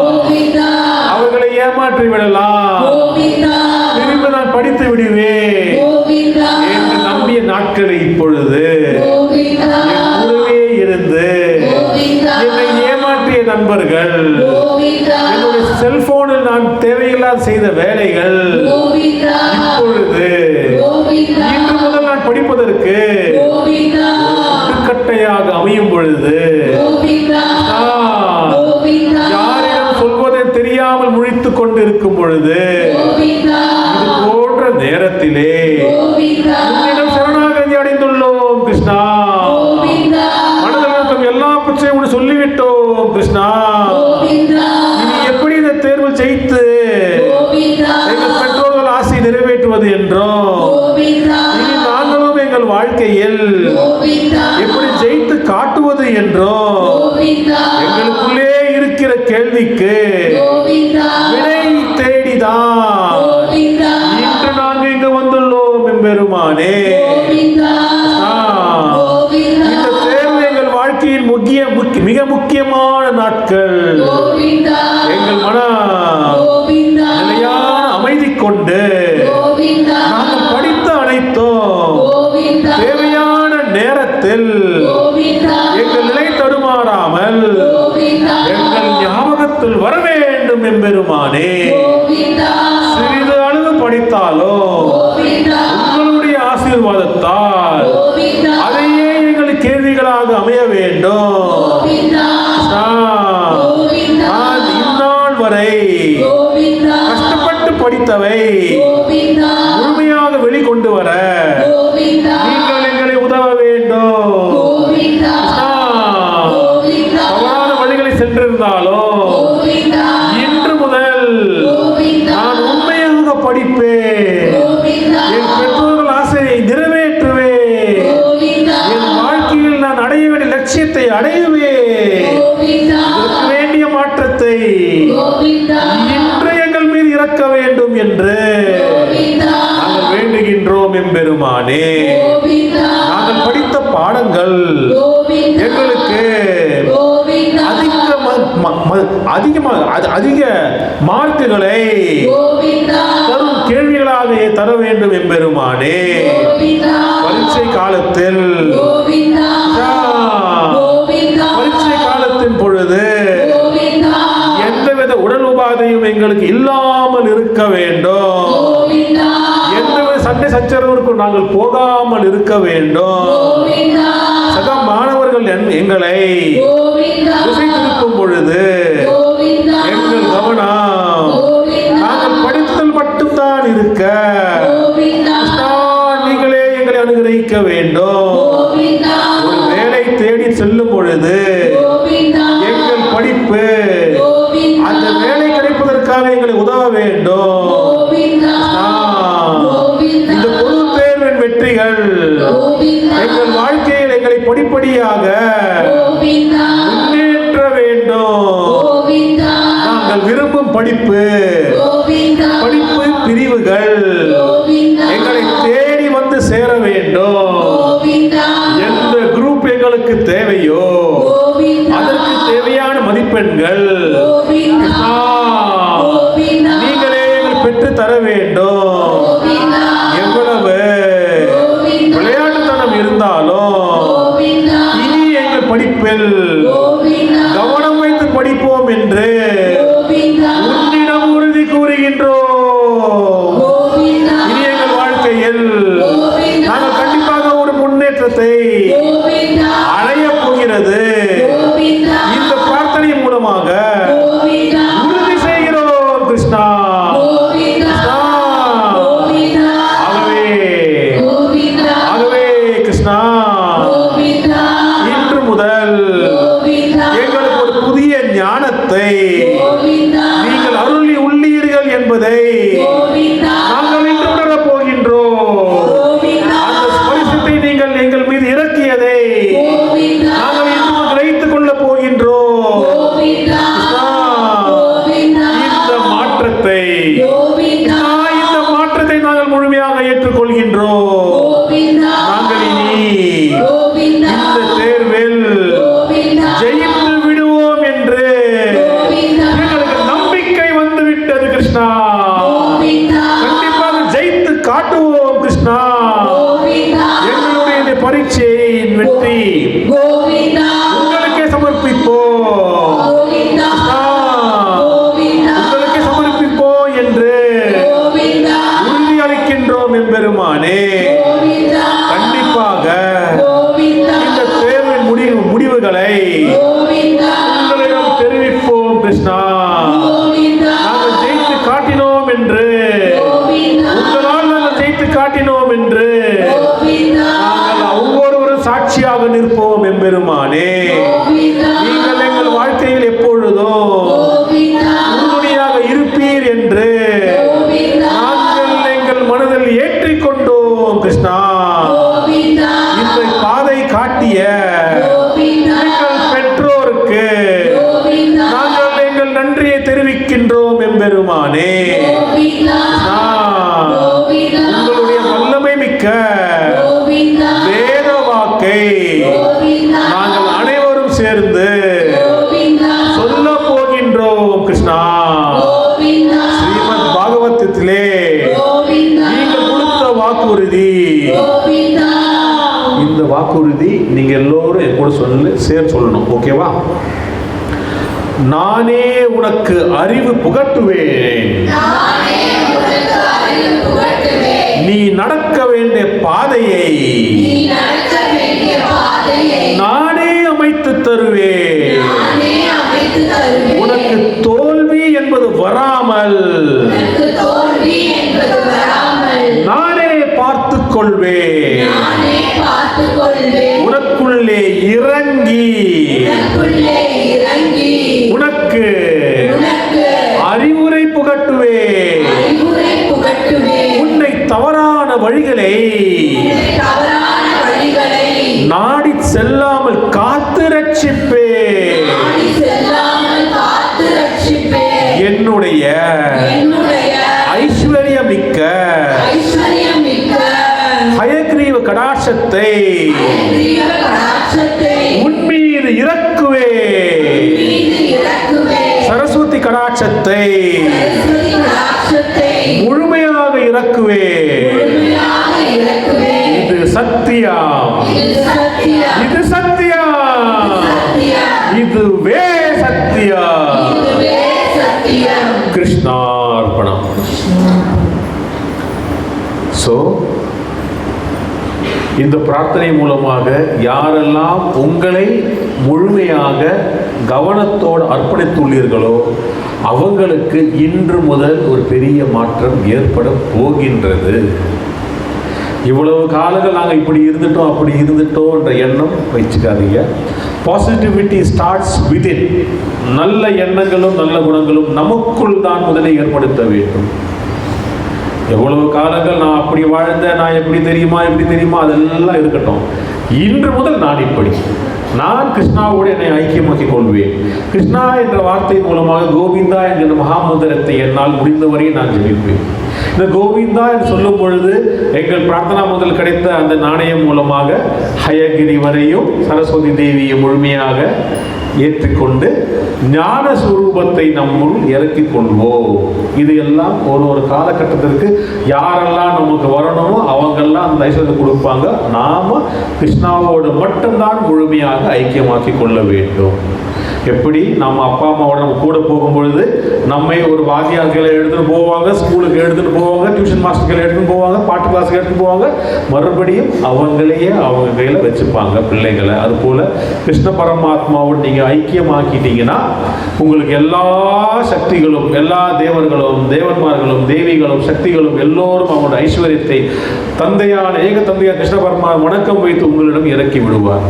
அவர்களை ஏமாற்றி விடலாம், திரும்ப நான் படித்து விடுவேன் என்று நம்பிய நாட்களை இப்பொழுது என் கூடவே இருந்து என்னை ஏமாற்றிய நண்பர்கள், என்னுடைய செல்போனில் நான் தேவையில்லாத செய்த வேலைகள் இப்பொழுது இன்று முதல் நான் படிப்பதற்கு கட்டையாக அமையும் பொழுது யாரிடம் சொல்வதை தெரியாமல் முழித்துக் கொண்டு இருக்கும் பொழுது இது போன்ற நேரத்திலே உன்னிடம் சரணாகதி அடைந்துள்ளோம் கிருஷ்ணா. மனதில் இருக்கும் எல்லா பிரச்சனையும் சொல்லிவிட்டோம் கிருஷ்ணா. இனி எப்படி இந்த தேர்வு ஜெயித்து எங்கள் பெற்றோர்கள் ஆசை நிறைவேற்றுவது என்றும், இனி நாங்களும் எங்கள் வாழ்க்கையில் எப்படி ஜெயித்து காட்டுவது என்றும் எங்களுக்குள்ளே இருக்கிற கேள்விக்கு விடை தேடிதான் இன்று நாங்கள் இங்கு வந்துள்ளோம் எம்பெருமானே. இந்த தேர்வு எங்கள் வாழ்க்கையின் மிக முக்கியமான நாட்கள். எங்கள் மன நிலையான அமைதி கொண்டு நாங்கள் படித்த அனைத்தும் தேவையான நேரத்தில் எங்கள் நிலை தடுமாறாமல் எங்கள் ஞாபகத்தில் வர வேண்டும் எம்பெருமானே. சிறிது அளவு படித்தாலும் உங்களுடைய ஆசீர்வாதத்தால் அதையே எங்கள் கேள்விகளாக அமைய வேண்டும். நான் இந்நாள் வரை கஷ்டப்பட்டு படித்தவை முழுமையாக வெளிக்கொண்டு வர நீங்கள் எங்களை உதவ வேண்டும். தவறான வழிகளை சென்றிருந்தாலும் இன்று முதல் நான் உண்மையாக படிப்பேன், என் பெற்றோர்கள் ஆசையை நிறைவேற்றுவேன், என் வாழ்க்கையில் நான் அடைய வேண்டிய லட்சியத்தை அடையுவேன், இதற்கு வேண்டிய மாற்றத்தை இன்று எங்கள் மீது இறக்க வேண்டும் என்று நாங்கள் வேண்டுகின்றோம் எம்பெருமானே. நாங்கள் படித்த பாடங்கள் எங்களுக்கு அதிக மார்க்குகளை தரும் கேள்விகளாக தர வேண்டும் எம்பெருமானே. பரீட்சை காலத்தில் பரீட்சை காலத்தின் பொழுது எந்தவித உடல் உபாதையும் எங்களுக்கு இல்லாமல் இருக்க வேண்டும், எந்தவித சண்டை சச்சரவிற்கும் நாங்கள் போகாமல் இருக்க வேண்டும். சக மாணவர்கள் எங்களை திசை திருப்பும் பொழுது எங்கள் கவனம் நாங்கள் படித்தல் மட்டும்தான் இருக்க நீங்களே எங்களை அனுகிரகிக்க வேண்டும். ஒரு வேலை தேடி செல்லும் பொழுது எங்கள் படிப்பு அந்த வேலை கிடைப்பதற்காக எங்களை உதவ வேண்டும். இந்த பொது தேர்வின் வெற்றிகள் எங்கள் வாழ்க்கையில் எங்களை படிப்படியாக முன்னேற்ற வேண்டும். நாங்கள் விரும்பும் படிப்பு பிரிவுகள் எங்களை தேடி வந்து சேர வேண்டும். எந்த குரூப் எங்களுக்கு தேவையோ அதற்கு தேவையான மதிப்பெண்கள் நீங்களே எங்கள் பெற்று தர வேண்டும். எவ்வளவு விளையாட்டுத்தனம் இருந்தாலும் இனி எங்கள் படிப்பில் கவனம் வைத்து படிப்போம் என்று உன்னிடம் உறுதி கூறுகின்றோம். இனி எங்கள் வாழ்க்கையில் கிருஷ்ணா. கண்டிப்பாக ஜெயித்து காட்டுவோம் கிருஷ்ணா. எங்களுடைய இந்த பரீட்சையின் வெற்றி உங்களுக்கே சமர்ப்பிப்போம், உங்களுக்கே சமர்ப்பிப்போம் என்று உறுதி அளிக்கின்றோம் எம்பெருமானே. கண்டிப்பாக இந்த தேர்வின் முடிவுகளை உங்களிடம் தெரிவிப்போம் கிருஷ்ணா. நாங்கள் ஜெயித்து காட்டினோம் என்று, உங்களால் நாங்கள் ஜெயித்து காட்டினோம் என்று நாங்கள் ஒவ்வொருவரும் சாட்சியாக நிற்போம் எம்பெருமானே. நீங்கள் எங்கள் வாழ்க்கையில் எப்பொழுதும் உறுதுணையாக இருப்பீர் என்று நாங்கள் எங்கள் மனதில் ஏற்றிக்கொண்டோம் கிருஷ்ணா. இந்த பாதை காட்டிய எங்கள் பெற்றோருக்கு நாங்கள் எங்கள் நன்றியை தெரிவிக்கின்றோம் எம்பெருமானே. உங்களுடைய வல்லமை மிக்க வேத வாக்கை நாங்கள் அனைவரும் சேர்ந்து சொல்ல போகின்றோம் கிருஷ்ணா. ஸ்ரீமத் பாகவதத்திலே நீங்கள் கொடுத்த வாக்குறுதி, இந்த வாக்குறுதி நீங்க எல்லோரும் என் கூட சொல்லணும், ஓகேவா? நானே உனக்கு அறிவு புகட்டுவேன், நீ நடக்க வேண்டிய பாதையை நானே அமைத்து தருவேன், உனக்கு தோல்வி என்பது வராமல் நானே பார்த்துக் கொள்வேன், உனக்குள்ளே இறங்கி உனக்கு அறிவுரை புகட்டுவேன், உன்னை தவறான வழிகளை நாடி செல்லாமல் காத்து ரட்சிப்பேன், என்னுடைய ஐஸ்வர்யமிக்க ஹயக்ரீவ கடாட்சத்தை உன்மீது இறக்குவே, சரஸ்வதி கடாட்சத்தை முழுமையாக இறக்குவே. இது சத்தியம், இது சத்தியம், இதுவே சத்தியம். கிருஷ்ணார்ப்பணம். ஸோ இந்த பிரார்த்தனை மூலமாக யாரெல்லாம் உங்களை முழுமையாக கவனத்தோடு அர்ப்பணித்துள்ளீர்களோ அவங்களுக்கு இன்று முதல் ஒரு பெரிய மாற்றம் ஏற்பட போகின்றது. இவ்வளவு காலங்கள் நாங்கள் இப்படி இருந்துட்டோம் அப்படி இருந்துட்டோன்ற எண்ணம் வச்சுக்காதீங்க. Positivity starts within. நல்ல எண்ணங்களும் நல்ல குணங்களும் நமக்குள் தான் முதலில் ஏற்படுத்த வேண்டும். எவ்வளவு காலங்கள் நான் அப்படி வாழ்ந்தேன், நான் எப்படி தெரியுமா அதெல்லாம் இருக்கட்டும். இன்று முதல் நான் இப்படி, நான் கிருஷ்ணாவோடு என்னை ஐக்கியமாக்கிக் கொள்வேன். கிருஷ்ணா என்ற வார்த்தை மூலமாக கோவிந்தா என்கிற மகாமந்திரத்தை என்னால் முடிந்தவரை நான் ஜெபிப்பேன். இந்த கோவிந்தா என்று சொல்லும் பொழுது எங்கள் பிரார்த்தனா முதல் கிடைத்த அந்த நாணயம் மூலமாக ஹயகிரி வரையும் சரஸ்வதி தேவியை முழுமையாக ஏற்றுக்கொண்டு ஞான சுரூபத்தை நம்முள் இறக்கிக் கொள்வோம். இது எல்லாம் ஒரு காலகட்டத்திற்கு யாரெல்லாம் நமக்கு வரணுமோ அவங்கெல்லாம் அந்த ஐஸ்வர்யத்தை கொடுப்பாங்க. நாம கிருஷ்ணாவோடு மட்டும்தான் முழுமையாக ஐக்கியமாக்கி கொள்ள வேண்டும். எப்படி நம்ம அப்பா அம்மாவோட நம்ம கூட போகும்பொழுது நம்மை ஒரு வாத்தியார்களை எடுத்துகிட்டு போவாங்க, ஸ்கூலுக்கு எடுத்துகிட்டு போவாங்க, டியூஷன் மாஸ்டர்களை எடுத்துகிட்டு போவாங்க, பாட்டு கிளாஸுக்கு எடுத்துகிட்டு போவாங்க, மறுபடியும் அவங்களையே அவங்க கையில் வச்சுப்பாங்க பிள்ளைகளை. அதுபோல் கிருஷ்ண பரமாத்மாவோடு நீங்கள் ஐக்கியமாக்கிட்டீங்கன்னா உங்களுக்கு எல்லா சக்திகளும், எல்லா தேவர்களும், தேவன்மார்களும், தேவிகளும், சக்திகளும் எல்லோரும் அவங்களோட ஐஸ்வர்யத்தை ஏக தந்தையான கிருஷ்ண பரமா வணக்கம் வைத்து உங்களிடம் இறக்கி விடுவார்.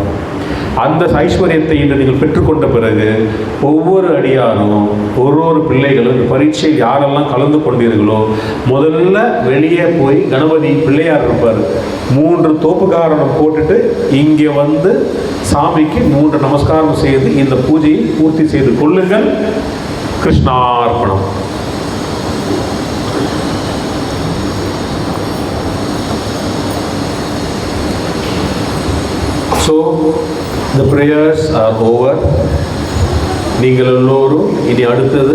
அந்த ஐஸ்வர்யத்தை இன்று நீங்கள் பெற்றுக்கொண்ட பிறகு ஒவ்வொரு அடியாரும் ஒரு பிள்ளைகளும் இந்த பரீட்சையில் யாரெல்லாம் கலந்து கொண்டீர்களோ முதல்ல வெளியே போய் கணபதி பிள்ளையார் இருப்பார், 3 தோப்புக்காரணம் போட்டுட்டு இங்கே வந்து சாமிக்கு 3 நமஸ்காரம் செய்து இந்த பூஜையை பூர்த்தி செய்து கொள்ளுங்கள். கிருஷ்ணார்ப்பணம். So the prayers are over. நீங்கள் எல்லோரும் இனி அடுத்தது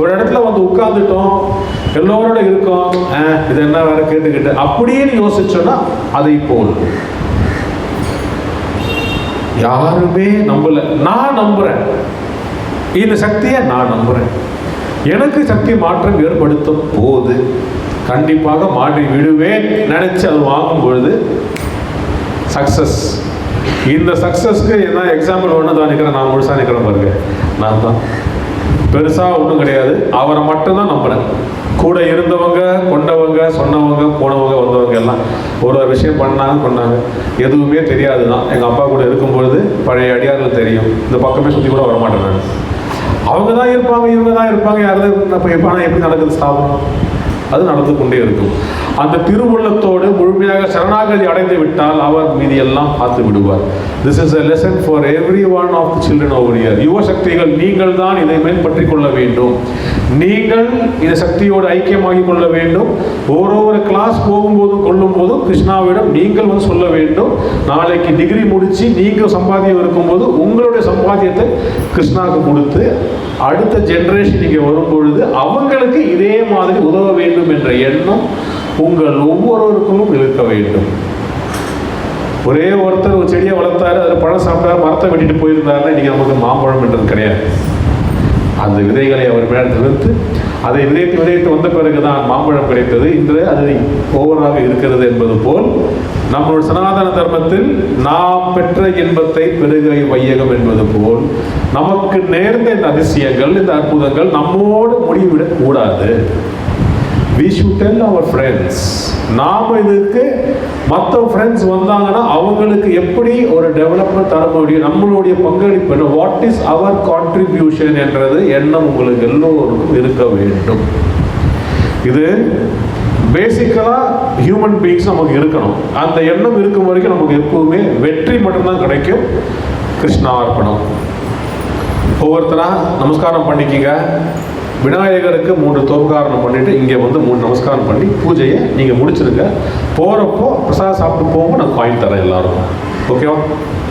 ஒரு இடத்துல வந்து உட்கார்ந்துட்டோம், எல்லோரோட இருக்கோம், இது என்ன வேற கேட்டுக்கிட்டு அப்படின்னு யோசிச்சோன்னா அதை போல் யாருமே நம்பல. நான் நம்புறேன், இந்த சக்தியை நான் நம்புறேன், எனக்கு சக்தி மாற்றம் ஏற்படுத்தும் போது கண்டிப்பாக மாற்றி விடுவேன் நினைச்சு அது வாங்கும் பொழுது சக்சஸ். இந்த சக்சஸ்க்கு என்ன எக்ஸாம்பிள் ஒன்று தான் நிற்கிறேன், நான் முழுசாக நிற்கிறேன் பாருங்க. நான் தான் பெருசாக ஒன்றும் கிடையாது, அவரை மட்டும்தான் நம்புறேன். கூட இருந்தவங்க, கொண்டவங்க, சொன்னவங்க, போனவங்க, வந்தவங்க எல்லாம் ஒரு விஷயம் பண்ணாங்க கொண்டாங்க, எதுவுமே தெரியாது தான். எங்கள் அப்பா கூட இருக்கும்பொழுது பழைய அடியார்கள் தெரியும், இந்த பக்கமே சுற்றி கூட வரமாட்டேன் நான். அவங்க தான் இருப்பாங்க, இவங்க தான் இருப்பாங்க, யாராவது ஆனால் எப்படி நடக்குது ஸ்தாபனம், அது நடந்து கொண்டே இருக்கும். அந்த திருவுள்ளத்தோடு முழுமையாக சரணாகதி அடைந்து விட்டால் அவர் மீதி எல்லாம் பார்த்து விடுவார். This is a lesson for every one of the children over here. யுவ சக்திகள், நீங்கள் தான் இதை மேம்பற்றி கொள்ள வேண்டும். நீங்கள் இந்த சக்தியோடு ஐக்கியமாகி கொள்ள வேண்டும். ஒரு கிளாஸ் போகும்போதும் கொள்ளும் போதும் கிருஷ்ணாவிடம் நீங்கள் வந்து சொல்ல வேண்டும். நாளைக்கு டிகிரி முடிச்சு நீங்கள் சம்பாத்தியம் இருக்கும்போது உங்களுடைய சம்பாத்தியத்தை கிருஷ்ணாவுக்கு கொடுத்து அடுத்த ஜென்ரேஷன் இங்கே வரும்பொழுது அவங்களுக்கு இதே மாதிரி உதவ வேண்டும் என்ற எண்ணம் உங்கள் ஒவ்வொருவருக்கும் இருக்க வேண்டும். ஒரே ஒருத்தர் ஒரு செடியை வளர்த்தாரு, அதில் பழம் சாப்பிட்டாரு, மரத்தை வெட்டிட்டு போயிருந்தாருன்னா இன்றைக்கி நமக்கு மாம்பழம் என்றது கிடையாது. அந்த விதைகளை அவர் மேலே தவிர்த்து அதை விதைத்து வந்த பிறகு தான் மாம்பழம் கிடைத்தது. இன்று அது ஓவராக இருக்கிறது என்பது போல் நம்மளுடைய சனாதன தர்மத்தில் நாம் பெற்ற இன்பத்தை பெருகை வையகம் என்பது போல் நமக்கு நேர்ந்த இந்த அதிசயங்கள், இந்த அற்புதங்கள் நம்மோடு முடிவிடக் கூடாது. We should tell our friends. நாம் இதுக்கு மற்ற ஃப்ரெண்ட்ஸ் வந்தாங்கன்னா அவங்களுக்கு எப்படி ஒரு டெவலப்மெண்ட் தர முடியும், நம்மளுடைய பங்களிப்பு, வாட் இஸ் அவர் கான்ட்ரிபியூஷன் என்றது எண்ணம் உங்களுக்கு எல்லோருக்கும் இருக்க வேண்டும். இது பேசிக்கலாக ஹியூமன் பீயிங்ஸ் நமக்கு இருக்கணும். அந்த எண்ணம் இருக்கும் வரைக்கும் நமக்கு எப்பவுமே வெற்றி மட்டும்தான் கிடைக்கும். கிருஷ்ணார்ப்பணம். ஒவ்வொருத்தராக நமஸ்காரம் பண்ணிக்கிங்க. விநாயகருக்கு 3 தோப்புக்காரணம் பண்ணிவிட்டு இங்கே வந்து 3 நமஸ்காரம் பண்ணி பூஜையை நீங்கள் முடிச்சிருங்க. போகிறப்போ பிரசாதம் சாப்பிட்டு போகும்போது நான் காயின் தரேன் எல்லாருக்கும். ஓகேவா?